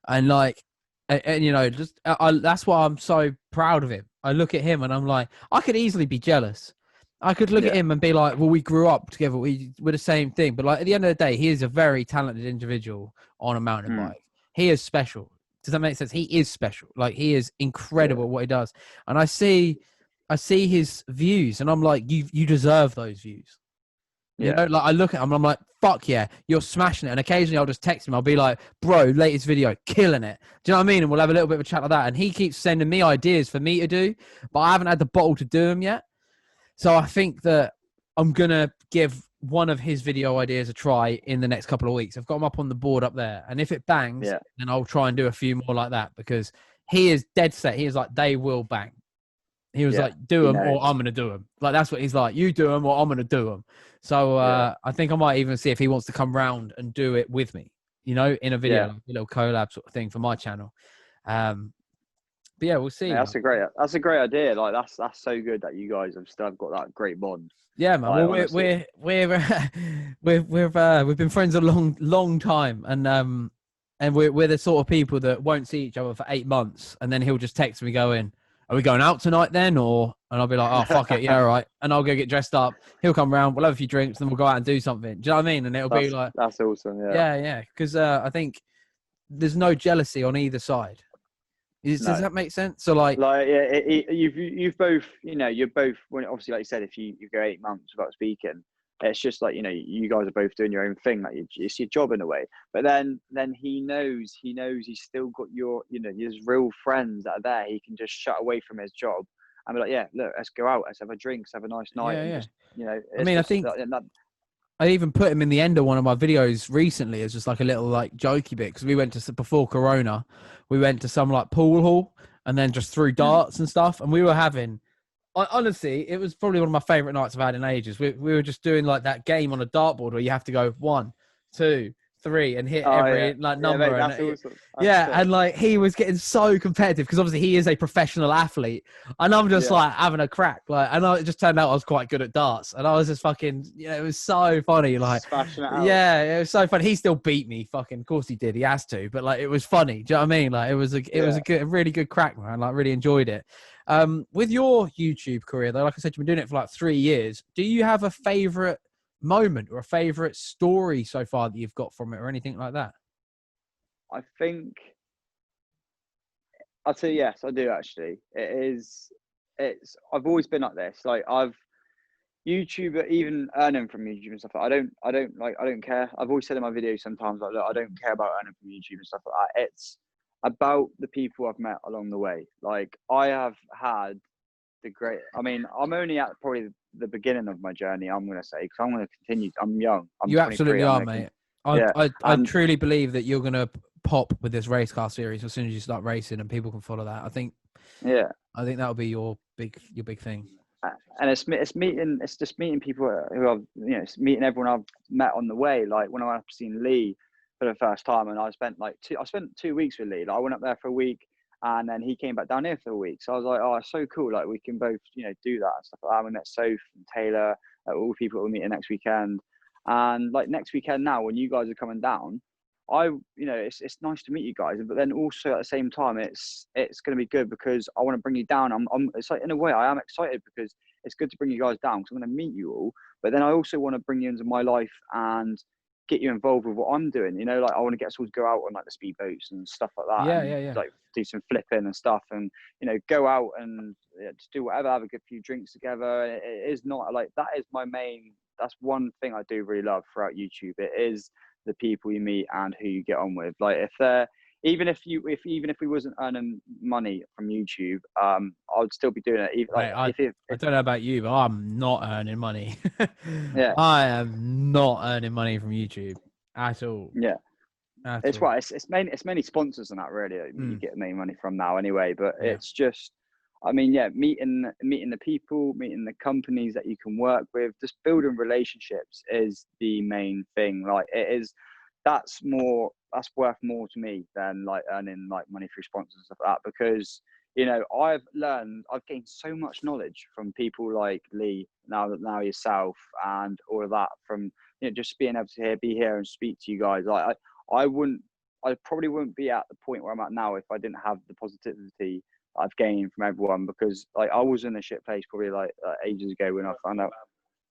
And like, and you know, just that's why I'm so proud of him. I look at him and I'm like, I could easily be jealous. I could look at him and be like, well, we grew up together. We're the same thing. But like, at the end of the day, he is a very talented individual on a mountain bike. He is special. Does that make sense? He is special. Like, he is incredible at what he does. And I see his views, and I'm like, you deserve those views. You know, like, I look at him and I'm like, fuck yeah, you're smashing it. And occasionally I'll just text him. I'll be like, bro, latest video, killing it. Do you know what I mean? And we'll have a little bit of a chat like that. And he keeps sending me ideas for me to do, but I haven't had the bottle to do them yet. So I think that I'm going to give one of his video ideas a try in the next couple of weeks. I've got him up on the board up there. And if it bangs, then I'll try and do a few more like that, because he is dead set. He is like, they will bang. He was like, do them or I'm going to do them. Like, that's what he's like. You do them or I'm going to do them. So I think I might even see if he wants to come round and do it with me, you know, in a video, like a little collab sort of thing for my channel. But yeah, we'll see. That's a great idea. Like, that's so good that you guys have still got that great bond. Yeah, man. Like, well, we've been friends a long time, and we're the sort of people that won't see each other for 8 months, and then he'll just text me going, are we going out tonight then? And I'll be like, oh, fuck it. Yeah, all right. And I'll go get dressed up. He'll come round. We'll have a few drinks. Then we'll go out and do something. Do you know what I mean? And it'll be like, that's awesome. Yeah. Because I think there's no jealousy on either side. Does that make sense? So you've both, you're both, when obviously, like you said, if you go 8 months without speaking, it's just like, you guys are both doing your own thing. Like it's your job in a way. But then he knows he's still got his real friends that are there. He can just shut away from his job and be like, yeah, look, let's go out, let's have a drink, let's have a nice night. Yeah. Just, I think I even put him in the end of one of my videos recently as just like a little like jokey bit, because we went to, before Corona, we went to some like pool hall and then just threw darts and stuff, and we were having, honestly, it was probably one of my favorite nights I've had in ages. We were just doing like that game on a dartboard where you have to go 1, 2, 3 and hit every number. Yeah, mate, that's awesome. And like he was getting so competitive because obviously he is a professional athlete, and I'm just like having a crack. Like, and it just turned out I was quite good at darts, and I was just fucking, it was so funny. Like, smashing it out. Yeah, it was so funny. He still beat me, fucking. Of course he did. He has to, but like it was funny. Do you know what I mean? Like it was a really good crack, man. Like really enjoyed it. With your YouTube career though, like I said, you've been doing it for like 3 years. Do you have a favorite moment or a favorite story so far that you've got from it or anything like that? I think I'd say yes, I do actually. I've always been like this. Like YouTuber, even earning from YouTube and stuff. I don't care. I've always said in my videos sometimes, like, look, I don't care about earning from YouTube and stuff like that. It's about the people I've met along the way. Like I have had I'm only at probably the beginning of my journey, I'm going to say, because I'm going to continue. I'm young. You absolutely are, mate. I truly believe that you're going to pop with this race car series as soon as you start racing and people can follow that. I think that'll be your big thing. And it's just meeting people who I've, meeting everyone I've met on the way. Like when I've seen Lee for the first time, and I spent 2 weeks with Lee. Like I went up there for a week, and then he came back down here for a week. So I was like, oh, it's so cool. Like we can both, do that and stuff like that. We met Soph and Taylor, all the people that we're meeting next weekend. And like next weekend now, when you guys are coming down, it's nice to meet you guys. But then also at the same time, it's going to be good because I want to bring you down. It's like, in a way, I am excited because it's good to bring you guys down because I'm going to meet you all. But then I also want to bring you into my life and get you involved with what I'm doing. Like I want to get us all to go out on like the speedboats and stuff like that. Yeah. Like do some flipping and stuff, and go out and just do whatever, have a good few drinks together. It is not like that is my main. That's one thing I do really love throughout YouTube. It is the people you meet and who you get on with. Like if they're even if we wasn't earning money from YouTube, I would still be doing it. I don't know about you, but I'm not earning money. Yeah, I am not earning money from YouTube at all. Yeah, it's right. It's mainly sponsors and that really you get main money from now anyway. But it's just, meeting the people, meeting the companies that you can work with, just building relationships is the main thing. Like that's worth more to me than like earning like money through sponsors and stuff like that, because I've gained so much knowledge from people like Lee, now yourself, and all of that, from just being able to be here and speak to you guys. Like I probably wouldn't be at the point where I'm at now if I didn't have the positivity I've gained from everyone, because like I was in a shit place probably like ages ago when I found out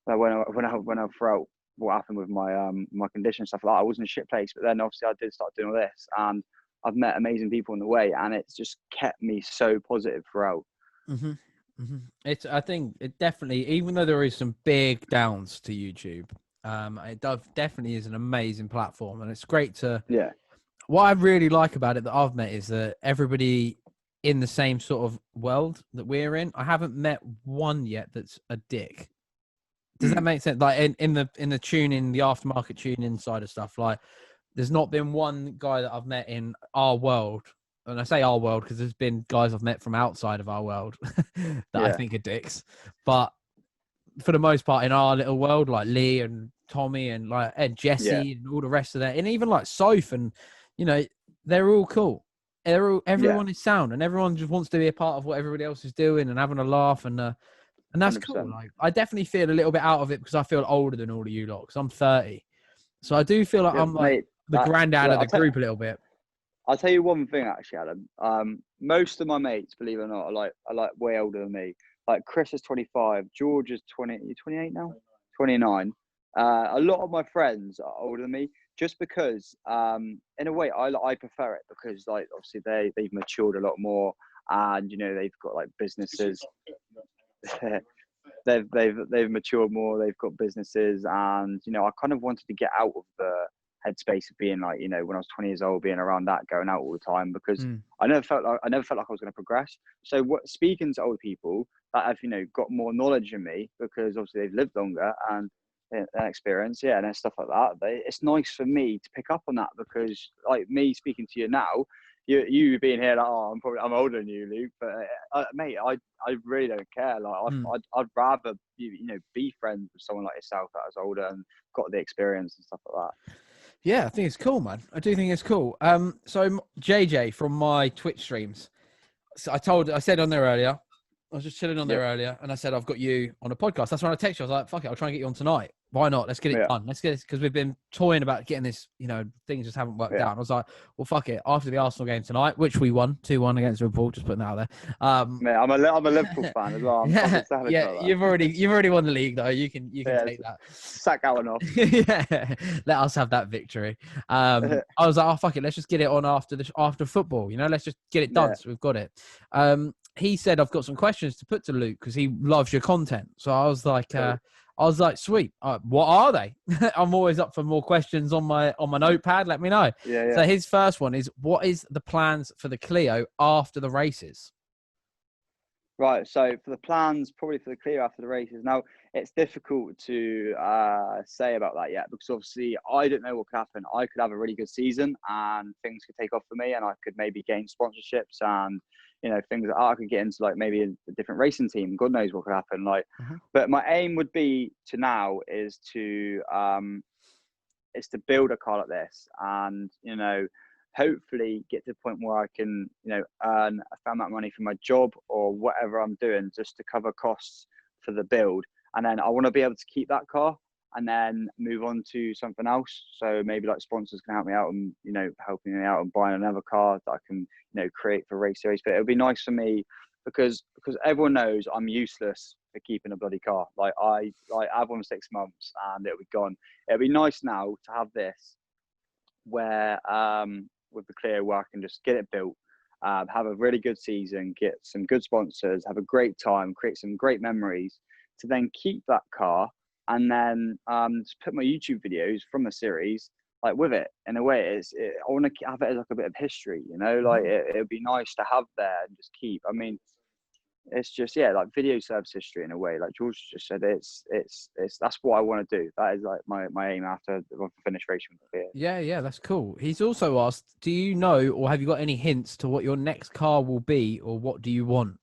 when I felt what happened with my my condition and stuff like that. I was in a shit place, but then obviously I did start doing all this, and I've met amazing people on the way, and it's just kept me so positive throughout. I think it definitely, even though there is some big downs to YouTube, it definitely is an amazing platform, and it's great to. Yeah. What I really like about it that I've met is that everybody in the same sort of world that we're in. I haven't met one yet that's a dick. Does that make sense? Like in the tuning, the aftermarket tuning side of stuff, like there's not been one guy that I've met in our world, and I say our world because there's been guys I've met from outside of our world that I think are dicks. But for the most part, in our little world, like Lee and Tommy and like Ed, Jesse and all the rest of that, and even like Soph, and they're all cool. Everyone is sound, and everyone just wants to be a part of what everybody else is doing and having a laugh, and that's 100%. Cool. Like I definitely feel a little bit out of it because I feel older than all of you lot, because I'm 30. So I do feel like I'm like the granddad of the group a little bit. I'll tell you one thing actually, Adam. Most of my mates, believe it or not, are like way older than me. Like Chris is 25, George is 20, 28 now, 29. A lot of my friends are older than me, just because, in a way, I prefer it because, like, obviously they've matured a lot more, and you know they've got like businesses. they've matured more. They've got businesses, and you know I kind of wanted to get out of the headspace of being like, you know, when I was 20 years old, being around that, going out all the time, because I never felt like I was going to progress. So speaking to old people that have, you know, got more knowledge than me, because obviously they've lived longer and experience, and stuff like that. But it's nice for me to pick up on that, because like me speaking to you now, you being here, like, oh, I'm older than you, Luke, but mate, I really don't care. Like I'd rather you know, be friends with someone like yourself that is older and got the experience and stuff like that. Yeah, I think it's cool, man. I do think it's cool. So JJ from my Twitch streams, so I said on there earlier, I was just chilling on there earlier, and I said, I've got you on a podcast. That's when I texted you. I was like, fuck it, I'll try and get you on tonight. Why not? Let's get it done. Let's get this, because we've been toying about getting this, you know, things just haven't worked out. I was like, well, fuck it. After the Arsenal game tonight, which we won 2-1 against Liverpool, just putting that out there. Mate, I'm a Liverpool fan as well. You've already won the league though. You can take that. Sack that one off. Yeah, let us have that victory. I was like, oh fuck it, let's just get it on after football. You know, let's just get it done. So we've got it. He said, I've got some questions to put to Luke because he loves your content. So I was like, sweet. What are they? I'm always up for more questions on my notepad. Let me know. Yeah. So his first one is, what is the plans for the Clio after the races? Right. So for the plans, probably for the Clio after the races. Now, it's difficult to say about that yet, because obviously I don't know what could happen. I could have a really good season and things could take off for me, and I could maybe gain sponsorships and, you know, things that I could get into, like maybe a different racing team. God knows what could happen. Like, but my aim would be is to build a car like this, and, you know, hopefully get to the point where I can, you know, earn a fair amount of money from my job or whatever I'm doing, just to cover costs for the build. And then I want to be able to keep that car and then move on to something else. So maybe like sponsors can help me out and, you know, helping me out and buying another car that I can, you know, create for race series. But it would be nice for me because everyone knows I'm useless for keeping a bloody car. Like I have one for 6 months and it'll be gone. It'll be nice now to have this where, with the Clio, where I can just get it built, have a really good season, get some good sponsors, have a great time, create some great memories, to then keep that car and then just put my YouTube videos from the series like with it. In a way, I want to have it as like a bit of history, you know, like it would be nice to have there and just keep. I mean, it's just, like video service history in a way. Like George just said, it's that's what I want to do. That is like my aim after I finish racing with it. Yeah, that's cool. He's also asked, do you know, or have you got any hints to what your next car will be, or what do you want?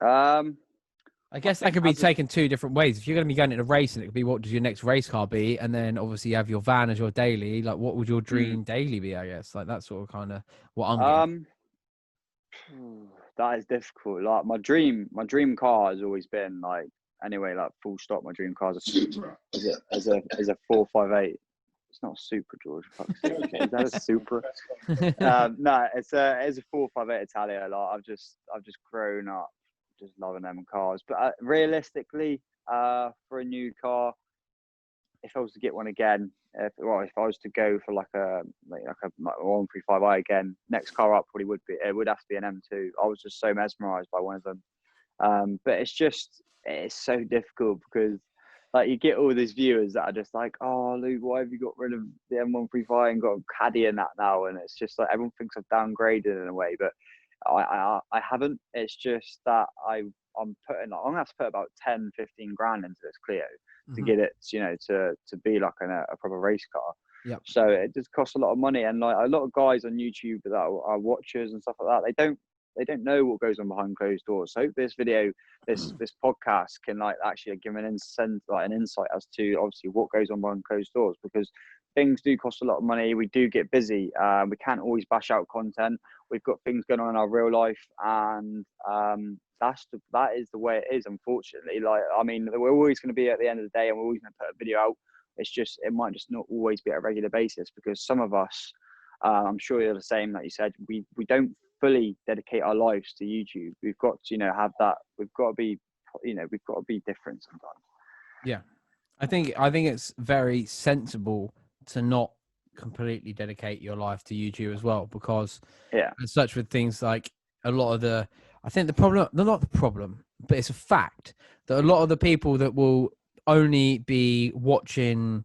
I guess that could be taken two different ways. If you're going to be going into racing, it could be, what does your next race car be? And then obviously you have your van as your daily. Like, what would your dream daily be, I guess? Like, that's sort of kind of what I'm getting. That is difficult. Like my dream car has always been like, anyway, like full stop, my dream car is a 458. It's not a Supra, George. Fuck's sake. Is that a Supra? No, it's a 458 Italia. Like I've just grown up just loving them cars. But realistically, for a new car, if I was to get one again, if I was to go for like a 135i again, next car up would have to be an M2. I was just so mesmerised by one of them. But it's so difficult because like you get all these viewers that are just like, oh Luke, why have you got rid of the M135 and got a caddy in that now? And it's just like everyone thinks I've downgraded in a way, but I haven't. It's just that I'm going to have to put about 10-15 grand into this Clio to get it, you know, to be like a proper race car. Yep. So it just costs a lot of money, and like a lot of guys on YouTube that are watchers and stuff like that, they don't know what goes on behind closed doors. So I hope this video, this podcast can like actually give an insight as to obviously what goes on behind closed doors, because things do cost a lot of money. We do get busy. We can't always bash out content. We've got things going on in our real life, and that is the way it is, unfortunately. Like, I mean, we're always going to be at the end of the day, and we're always going to put a video out. It's just, it might just not always be at a regular basis, because some of us I'm sure you're the same. Like you said, we don't fully dedicate our lives to YouTube. We've got to, have that. We've got to be, we've got to be different sometimes. Yeah, I think it's very sensible to not completely dedicate your life to YouTube as well, because as such with things like a lot of the, I think the problem, not the problem, but it's a fact that a lot of the people that will only be watching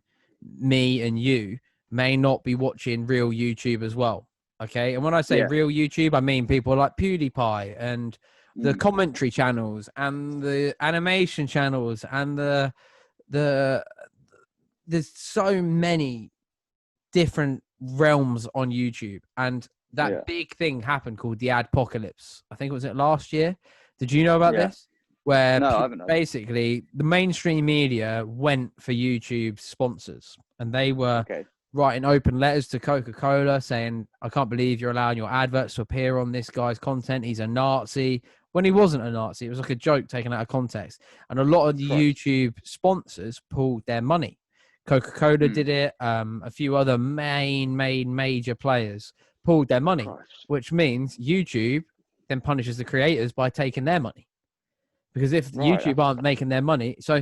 me and you may not be watching real YouTube as well. Okay. And when I say real YouTube, I mean people like PewDiePie and the commentary channels and the animation channels and there's so many different realms on YouTube, and that big thing happened called the adpocalypse. I think it was last year. Did you know about this? Where basically the mainstream media went for YouTube sponsors, and they were writing open letters to Coca-Cola saying, I can't believe you're allowing your adverts to appear on this guy's content. He's a Nazi. When he wasn't a Nazi, it was like a joke taken out of context. And a lot of the YouTube sponsors pulled their money. Coca-Cola did it. A few other major players pulled their money, which means YouTube then punishes the creators by taking their money. Because if YouTube aren't making their money, so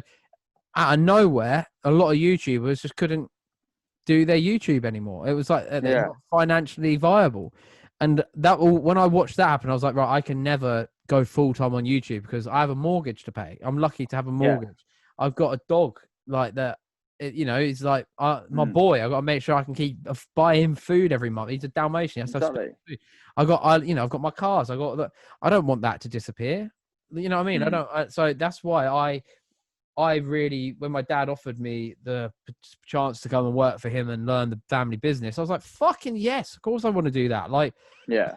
out of nowhere, a lot of YouTubers just couldn't do their YouTube anymore. It was like they're not financially viable. And that when I watched that happen, I was like, right, I can never go full time on YouTube because I have a mortgage to pay. I'm lucky to have a mortgage. I've got a dog like that. He's like my boy. I got to make sure I can buy him food every month. He's a Dalmatian. Exactly. I've got my cars. I don't want that to disappear. You know what I mean? I don't. So that's why I really, when my dad offered me the chance to come and work for him and learn the family business, I was like, fucking yes, of course I want to do that. Like, I'm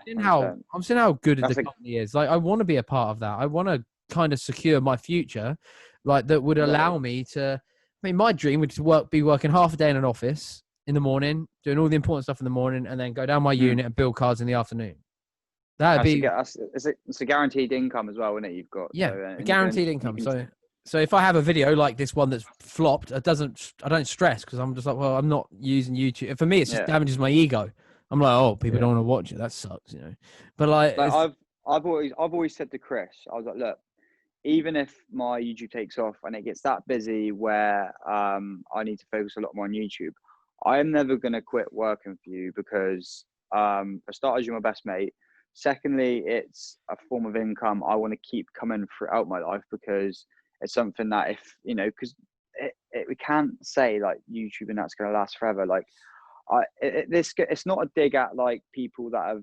seeing how good the company is. Like, I want to be a part of that. I want to kind of secure my future, like that would allow me to. I mean, my dream would be working half a day in an office in the morning, doing all the important stuff in the morning, and then go down my unit and build cars in the afternoon. It's a guaranteed income as well, isn't it? You've got a guaranteed income. So if I have a video like this one that's flopped, I don't stress because I'm just like, well, I'm not using YouTube. For me, it's just damages my ego. I'm like, oh, people don't want to watch it. That sucks, But I've always said to Chris, I was like, look, even if my YouTube takes off and it gets that busy where I need to focus a lot more on YouTube, I'm never going to quit working for you because for starters, you're my best mate. Secondly, it's a form of income I want to keep coming throughout my life because it's something that because we can't say like YouTube and that's going to last forever. Like it's not a dig at like people that have,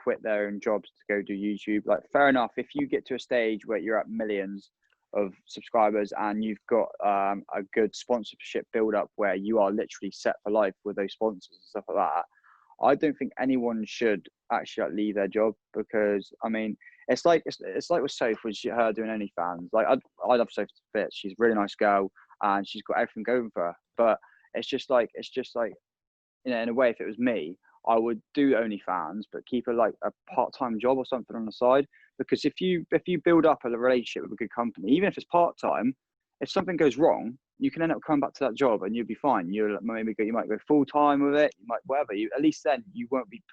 quit their own jobs to go do YouTube. Like fair enough. If you get to a stage where you're at millions of subscribers and you've got a good sponsorship build up where you are literally set for life with those sponsors and stuff like that, I don't think anyone should actually leave their job because I mean it's like with Soph with her doing OnlyFans. Like I love Soph to bits. She's a really nice girl and she's got everything going for her. But it's just like in a way, if it was me, I would do OnlyFans, but keep a part-time job or something on the side. Because if you build up a relationship with a good company, even if it's part-time, if something goes wrong, you can end up coming back to that job and you'll be fine. You might go full-time with it, you might whatever. At least then you won't be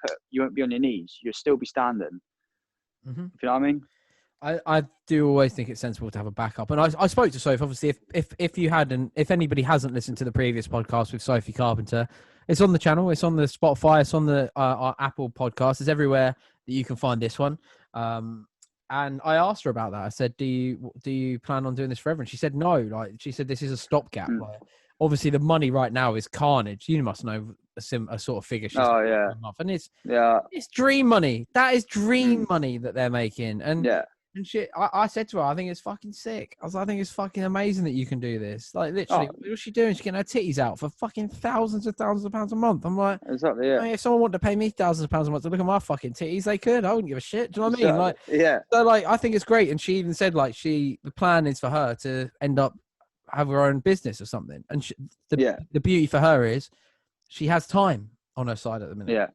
on your knees. You'll still be standing. Mm-hmm. You know what I mean? I do always think it's sensible to have a backup. And I spoke to Soph, obviously, if anybody hasn't listened to the previous podcast with Sophie Carpenter, it's on the channel, it's on the Spotify, it's on the our Apple podcast, it's everywhere that you can find this one. And I asked her about that. I said, do you plan on doing this forever? And she said, no. Like she said, this is a stopgap. Like, obviously the money right now is carnage. You must know a sort of figure. And it's dream money. That is dream money that they're making. And shit, I said to her, I think it's fucking sick. I think it's fucking amazing that you can do this. Like literally, what's she doing? She's getting her titties out for fucking thousands of pounds a month. I'm like, exactly, I mean, if someone wanted to pay me thousands of pounds a month to look at my fucking titties, they could. I wouldn't give a shit. Do you know what I mean? Like, so like, I think it's great. And she even said like, the plan is for her to end up have her own business or something. And the beauty for her is she has time on her side at the minute. Yeah,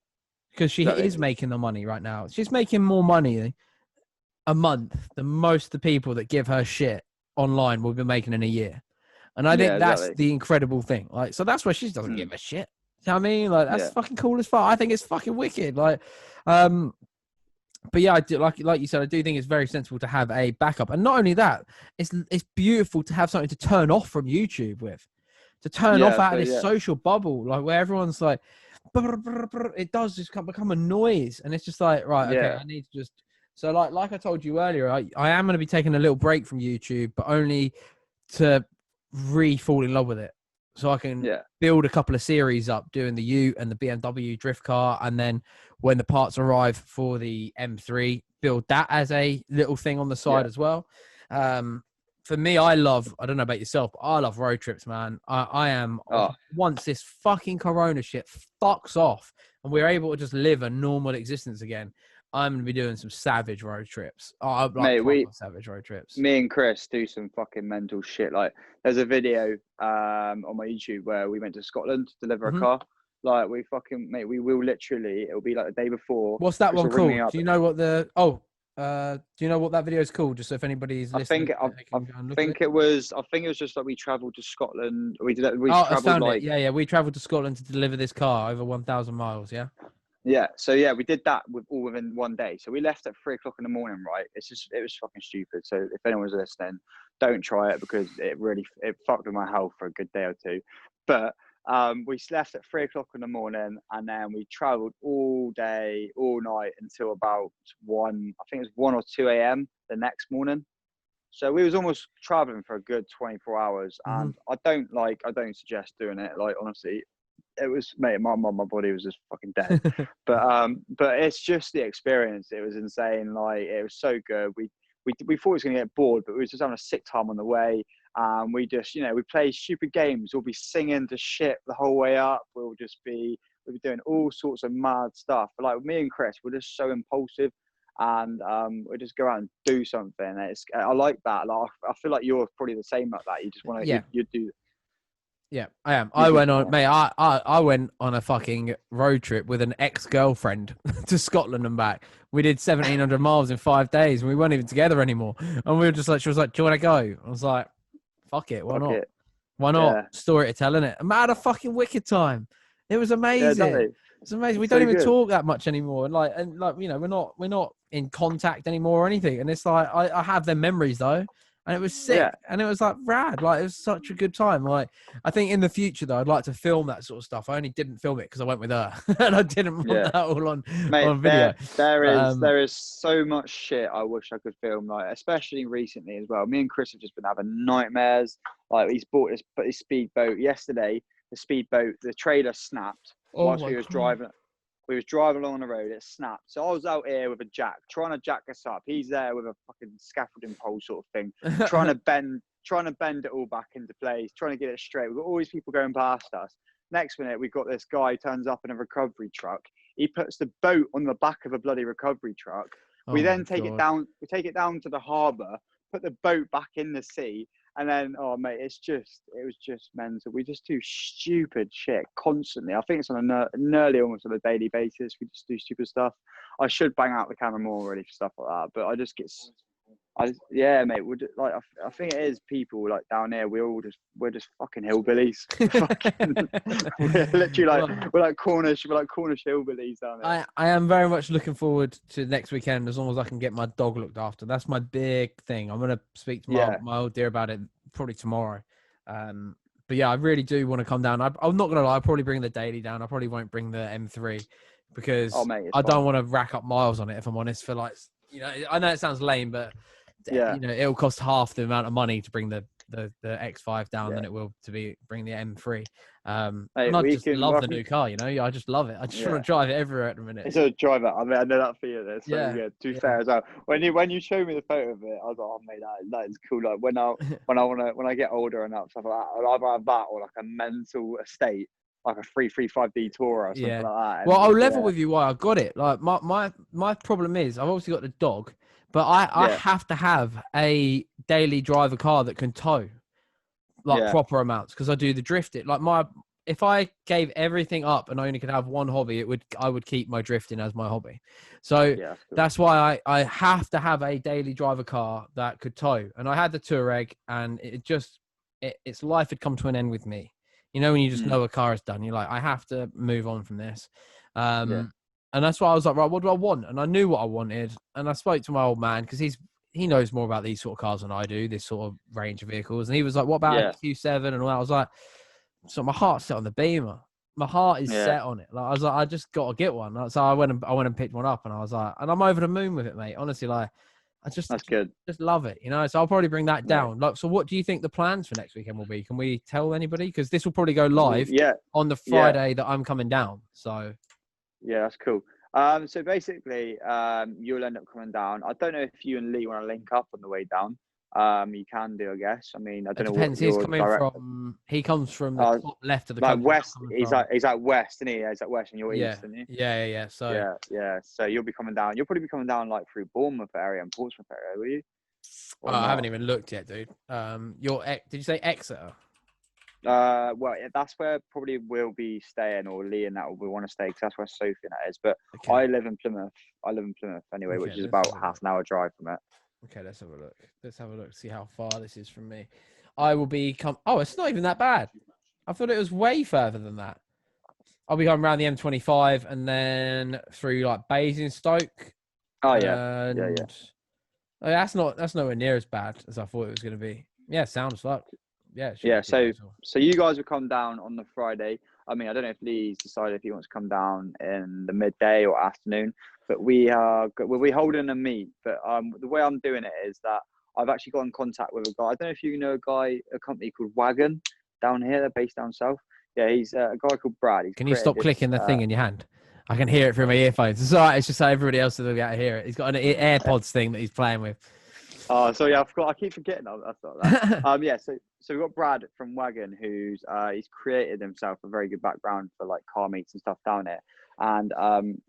because she is making the money right now. She's making more money a month than most of the people that give her shit online will be making in a year. And I think that's the incredible thing. Like, so that's why she doesn't give a shit. know what I mean? Like, that's fucking cool as fuck. I think it's fucking wicked. Like, but yeah, I do, like you said, I do think it's very sensible to have a backup. And not only that, it's beautiful to have something to turn off from YouTube with, to turn off out of this social bubble, like where everyone's like, brr, brr, brr, it does just become a noise. And it's just like, right, okay, I need to just, so like I told you earlier, I am going to be taking a little break from YouTube, but only to fall in love with it. So I can build a couple of series up doing the Ute and the BMW drift car. And then when the parts arrive for the M3, build that as a little thing on the side as well. For me, I don't know about yourself, but I love road trips, man. I am, once this fucking Corona shit fucks off and we're able to just live a normal existence again, I'm going to be doing some savage road trips. Mate, savage road trips. Me and Chris do some fucking mental shit. Like, there's a video on my YouTube where we went to Scotland to deliver a car. Like, we will literally, it'll be like the day before. What's that one called? Do you know what do you know what that video is called? Just so if anybody's listening, I think it was just like we travelled to Scotland. We travelled like... Yeah, we travelled to Scotland to deliver this car over 1,000 miles. Yeah. Yeah, so yeah, we did that within one day. So we left at 3 o'clock in the morning, right? It was fucking stupid. So if anyone's listening, don't try it because it fucked with my health for a good day or two. But we left at 3 o'clock in the morning, and then we travelled all day, all night until about 1 or 2 a.m. the next morning. So we was almost travelling for a good 24 hours, and I don't suggest doing it. Like, honestly. It was, mate, my body was just fucking dead. but it's just the experience. It was insane. Like, it was so good. We thought we was gonna get bored, but we was just having a sick time on the way. We just, we play stupid games. We'll be singing to shit the whole way up. We'll be doing all sorts of mad stuff. But like me and Chris, we're just so impulsive, and we just go out and do something. I like that. Like, I feel like you're probably the same like that. You just want to, you do. Yeah, I am. I went on, mate. I went on a fucking road trip with an ex-girlfriend to Scotland and back. We did 1,700 miles in 5 days, and we weren't even together anymore. And we were just like, she was like, "Do you want to go?" I was like, "Fuck it, why not? Why not?" Yeah. Story to tell, innit? I had a fucking wicked time. It was amazing. Yeah, exactly. It's amazing. We don't even talk that much anymore, and we're not in contact anymore or anything. And it's like I have them memories though. And it was sick, and it was like rad. Like, it was such a good time. Like, I think in the future though, I'd like to film that sort of stuff. I only didn't film it because I went with her, and I didn't want that all on video. There is so much shit I wish I could film, like, especially recently as well. Me and Chris have just been having nightmares. Like, he's bought his speedboat yesterday. The trailer snapped whilst we was driving. We was driving along the road, it snapped. So I was out here with a jack, trying to jack us up. He's there with a fucking scaffolding pole sort of thing, trying to bend it all back into place, trying to get it straight. We've got all these people going past us. Next minute, we've got this guy turns up in a recovery truck. He puts the boat on the back of a bloody recovery truck. We then take it down. We take it down to the harbour, put the boat back in the sea. And then, oh mate, it was just mental. We just do stupid shit constantly. I think it's on nearly almost on a daily basis. We just do stupid stuff. I should bang out the camera more really for stuff like that, but I just yeah, mate. I think it is people like down here. We're just fucking hillbillies. We're literally we're like Cornish hillbillies down there. I am very much looking forward to next weekend, as long as I can get my dog looked after. That's my big thing. I'm gonna speak to my old dear about it probably tomorrow. But yeah, I really do want to come down. I'm not gonna lie. I'll probably bring the daily down. I probably won't bring the M3 because I don't want to rack up miles on it. If I'm honest, for like, I know it sounds lame, but it'll cost half the amount of money to bring the X5 down than it will to bring the M3. And I just love the new car, I just love it. I just want to drive it everywhere at the minute. It's a drive it. I mean, I know that feeling. It's so good. To be fair as well. When you showed me the photo of it, I was like, oh mate, that is cool. Like when I get older and stuff like that, I'll either have that or like a mental estate, like a 335D Tourer or something like that. Well, I'll level with you why I got it. Like my problem is I've obviously got the dog. But I have to have a daily driver car that can tow, proper amounts, because I do the drifting. Like if I gave everything up and I only could have one hobby, I would keep my drifting as my hobby. So that's why I have to have a daily driver car that could tow. And I had the Touareg, and its life had come to an end with me. You know, when you just know a car is done, you're like, I have to move on from this. Yeah. And that's why I was like, right, what do I want? And I knew what I wanted. And I spoke to my old man because he knows more about these sort of cars than I do, this sort of range of vehicles. And he was like, what about a Q7 and all that? I was like, so my heart's set on the Beamer. My heart is set on it. Like I was like, I just got to get one. So I went and picked one up, and I was like, and I'm over the moon with it, mate. Honestly, like That's good. Just love it, you know. So I'll probably bring that down. Like, so what do you think the plans for next weekend will be? Can we tell anybody? Because this will probably go live on the Friday that I'm coming down. So yeah, that's cool. So basically, you'll end up coming down. I don't know if you and Lee want to link up on the way down. You can do, I guess. I mean, I don't know depends. what your direct... He comes from the top left of the like country. west. He's like west, isn't he? He's like west, and you're east, isn't he? Yeah. So So you'll be coming down. You'll probably be coming down like through Bournemouth area and Portsmouth area, will you? I haven't even looked yet, dude. Did you say Exeter? Well, that's where probably we'll be staying, or Lee and that will want to stay, because that's where Sophie and that is. But I live in Plymouth. Anyway, which is about half an hour drive from it. Okay, let's have a look. See how far this is from me. I will be Oh, it's not even that bad. I thought it was way further than that. I'll be going around the M25 and then through like Basingstoke. Oh yeah, yeah. Oh, that's nowhere near as bad as I thought it was going to be. Yeah, sounds like. Yeah. So you guys will come down on the Friday. I mean, I don't know if Lee's decided if he wants to come down in the midday or afternoon, but we'll be holding a meet. But the way I'm doing it is that I've actually got in contact with a guy. I don't know if you know a company called Wagon down here. They're based down south. Yeah, he's a guy called Brad. Can you stop clicking the thing in your hand? I can hear it through my earphones. It's all right. It's just so everybody else will be able to hear it. He's got an AirPods thing that he's playing with. Oh, so yeah, I forgot. I keep forgetting. That's not that. Yeah. So we've got Brad from Wagon, who's he's created himself a very good background for like car meets and stuff down here, and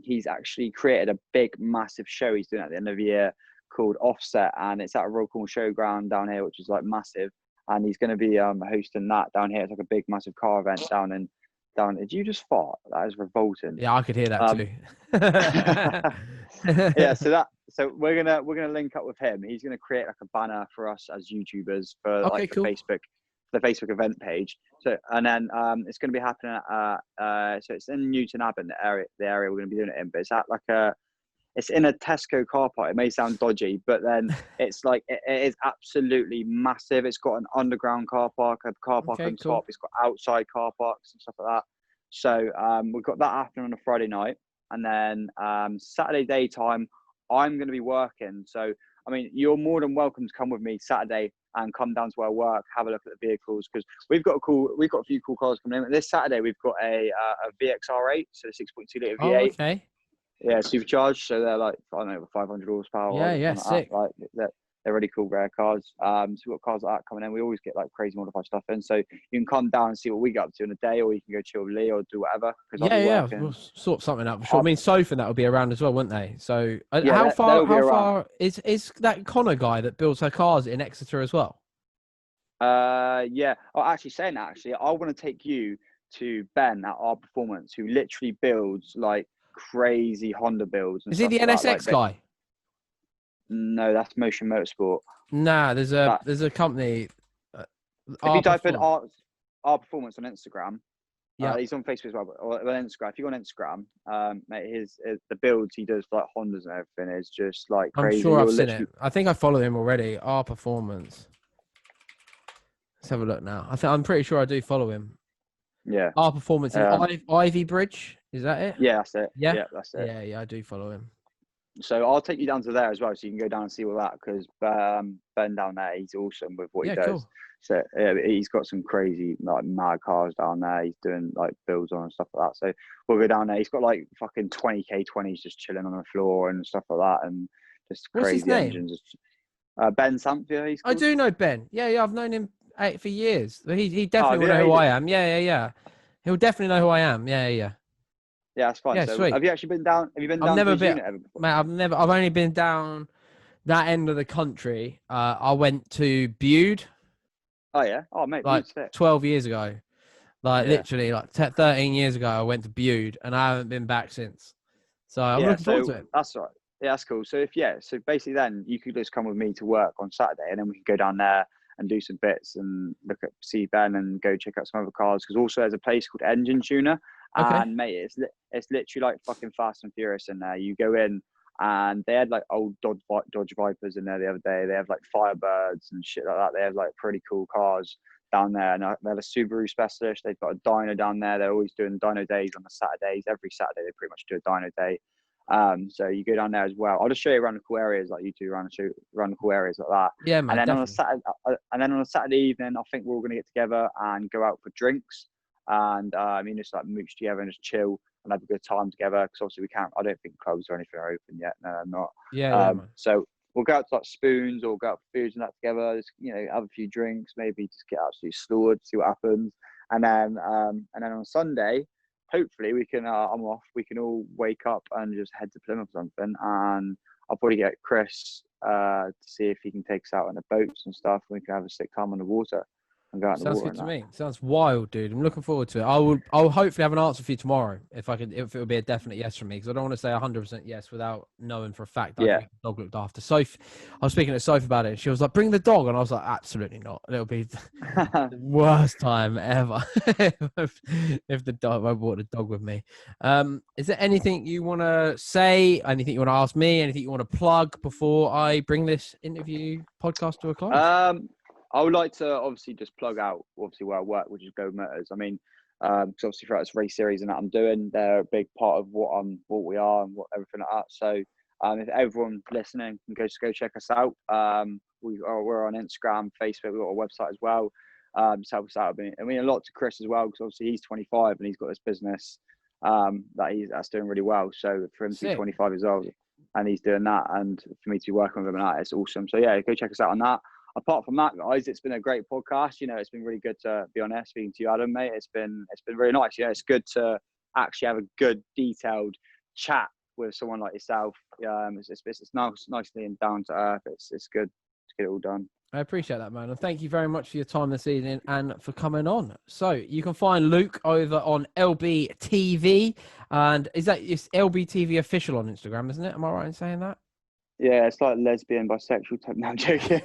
he's actually created a big, massive show he's doing at the end of the year called Offset, and it's at a real cool showground down here, which is like massive, and he's going to be hosting that down here. It's like a big, massive car event down. Did you just fart? That is revolting. Yeah, I could hear that too. Yeah, so we're gonna link up with him. He's gonna create like a banner for us as YouTubers for the Facebook event page. So and then it's gonna be happening at so it's in Newton Abbot, the area we're gonna be doing it in, but it's at it's in a Tesco car park. It may sound dodgy, but then it's like it is absolutely massive. It's got an underground car park, a car park on top. It's got outside car parks and stuff like that. So we've got that happening on a Friday night, and then Saturday daytime, I'm going to be working. So I mean, you're more than welcome to come with me Saturday and come down to our work, have a look at the vehicles, because we've got a few cool cars coming in. This Saturday we've got a VXR8, so the 6.2 litre V8. Oh, okay. Yeah, supercharged, so they're like, I don't know, 500 horsepower. Yeah, sick. Like they're really cool, rare cars. So we've got cars like that coming in. We always get like crazy modified stuff in. So you can come down and see what we get up to in a day, or you can go chill with Lee or do whatever. Yeah, we'll sort something out for sure. I mean, Soph and that will be around as well, won't they? So how far is that Connor guy that builds her cars in Exeter as well? Yeah. Oh, actually, saying that, I want to take you to Ben at Our Performance, who literally builds like crazy Honda builds. Is he the NSX guy? No, that's Motion Motorsport. Nah, there's a company. If you type in Our Performance on Instagram, he's on Facebook as well. But on Instagram, if you go on Instagram, mate, the builds he does for like Hondas and everything is just like crazy. I'm sure I've seen it. I think I follow him already. Our Performance. Let's have a look now. I'm pretty sure I do follow him. Yeah. Our Performance in Ivy Bridge. Is that it? Yeah, that's it. Yeah, that's it. Yeah, I do follow him. So I'll take you down to there as well, so you can go down and see all that, because Ben down there, he's awesome with what he does. Cool. So he's got some crazy like mad cars down there. He's doing like builds on and stuff like that. So we'll go down there. He's got like fucking 20k 20s just chilling on the floor and stuff like that, and just crazy engines. Ben Samphia. I do know Ben. Yeah, I've known him for years. He definitely will know who I am. Yeah. He'll definitely know who I am. Yeah. Yeah, that's fine. Yeah, so sweet. Have you actually been down? Have you been down? I've never been. Mate, I've only been down that end of the country. I went to Bude. Oh yeah. Oh mate, like 12 years ago. Literally, 13 years ago, I went to Bude, and I haven't been back since. So I'm looking forward to it. That's right. Yeah, that's cool. So so basically, then you could just come with me to work on Saturday, and then we can go down there and do some bits and see Ben and go check out some other cars. Because also there's a place called Engine Tuner, and mate, it's literally like fucking Fast and Furious in there. You go in, and they had like old Dodge Vipers in there the other day. They have like Firebirds and shit like that. They have like pretty cool cars down there, and they have a Subaru specialist. They've got a dyno down there. They're always doing dyno days on the Saturdays. Every Saturday they pretty much do a dyno day. So you go down there as well. I'll just show you around the cool areas like you two around the cool areas like that. Yeah, man. And then definitely. on a Saturday evening, I think we're all gonna get together and go out for drinks. And I mean, just like mooch together and just chill and have a good time together. Because obviously we can't. I don't think clubs or anything are open yet. No, I'm not. Yeah, man. So we'll go out to like Spoons or go out for foods and that together. Just, have a few drinks, maybe just get absolutely slaughtered, see what happens. And then on Sunday, hopefully we can. I'm off. We can all wake up and just head to Plymouth or something. And I'll probably get Chris to see if he can take us out on the boats and stuff. We can have a sick time on the water. Sounds good to me. Sounds wild, dude. I'm looking forward to it. I'll hopefully have an answer for you tomorrow if it would be a definite yes from me, because I don't want to say 100% yes without knowing for a fact that the dog looked after. Soph, I was speaking to Soph about it. She was like, "Bring the dog," and I was like, "Absolutely not. It'll be the worst time ever if the dog. I brought the dog with me." Is there anything you want to say? Anything you want to ask me? Anything you want to plug before I bring this interview podcast to a close? I would like to obviously just plug out obviously where I work, which is Go Motors. I mean, because obviously throughout this race series and that I'm doing, they're a big part of what we are and everything like that. So if everyone listening can go check us out. We're on Instagram, Facebook. We've got a website as well. Just help us out. I mean a lot to Chris as well, because obviously he's 25 and he's got this business that's doing really well. So for him to be 25 years old and he's doing that, and for me to be working with him and that, it's awesome. So yeah, go check us out on that. Apart from that, guys, it's been a great podcast. It's been really good to be honest, speaking to you, Adam, mate. It's been really nice. It's good to actually have a good, detailed chat with someone like yourself. It's nicely and down to earth. It's good to get it all done. I appreciate that, man. And thank you very much for your time this evening and for coming on. So you can find Luke over on Lbtv. And it's Lbtv official on Instagram, isn't it? Am I right in saying that? Yeah, it's like lesbian, bisexual type. No, I'm joking.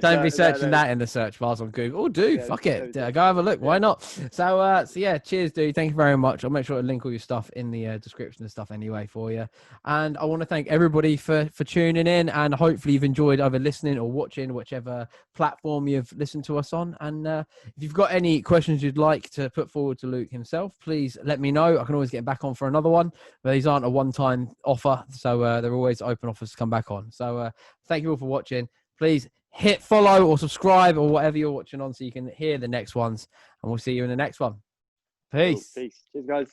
Don't be searching that in the search bars on Google. Oh, dude, fuck it. Go have a look. Why not? So yeah, cheers, dude. Thank you very much. I'll make sure to link all your stuff in the description and stuff anyway for you. And I want to thank everybody for tuning in, and hopefully you've enjoyed either listening or watching, whichever platform you've listened to us on. And if you've got any questions you'd like to put forward to Luke himself, please let me know. I can always get back on for another one, but these aren't a one-time offer. So they're always open offers to come back on. So thank you all for watching. Please hit follow or subscribe or whatever you're watching on so you can hear the next ones. And we'll see you in the next one. Peace. Cool. Peace. Cheers, guys.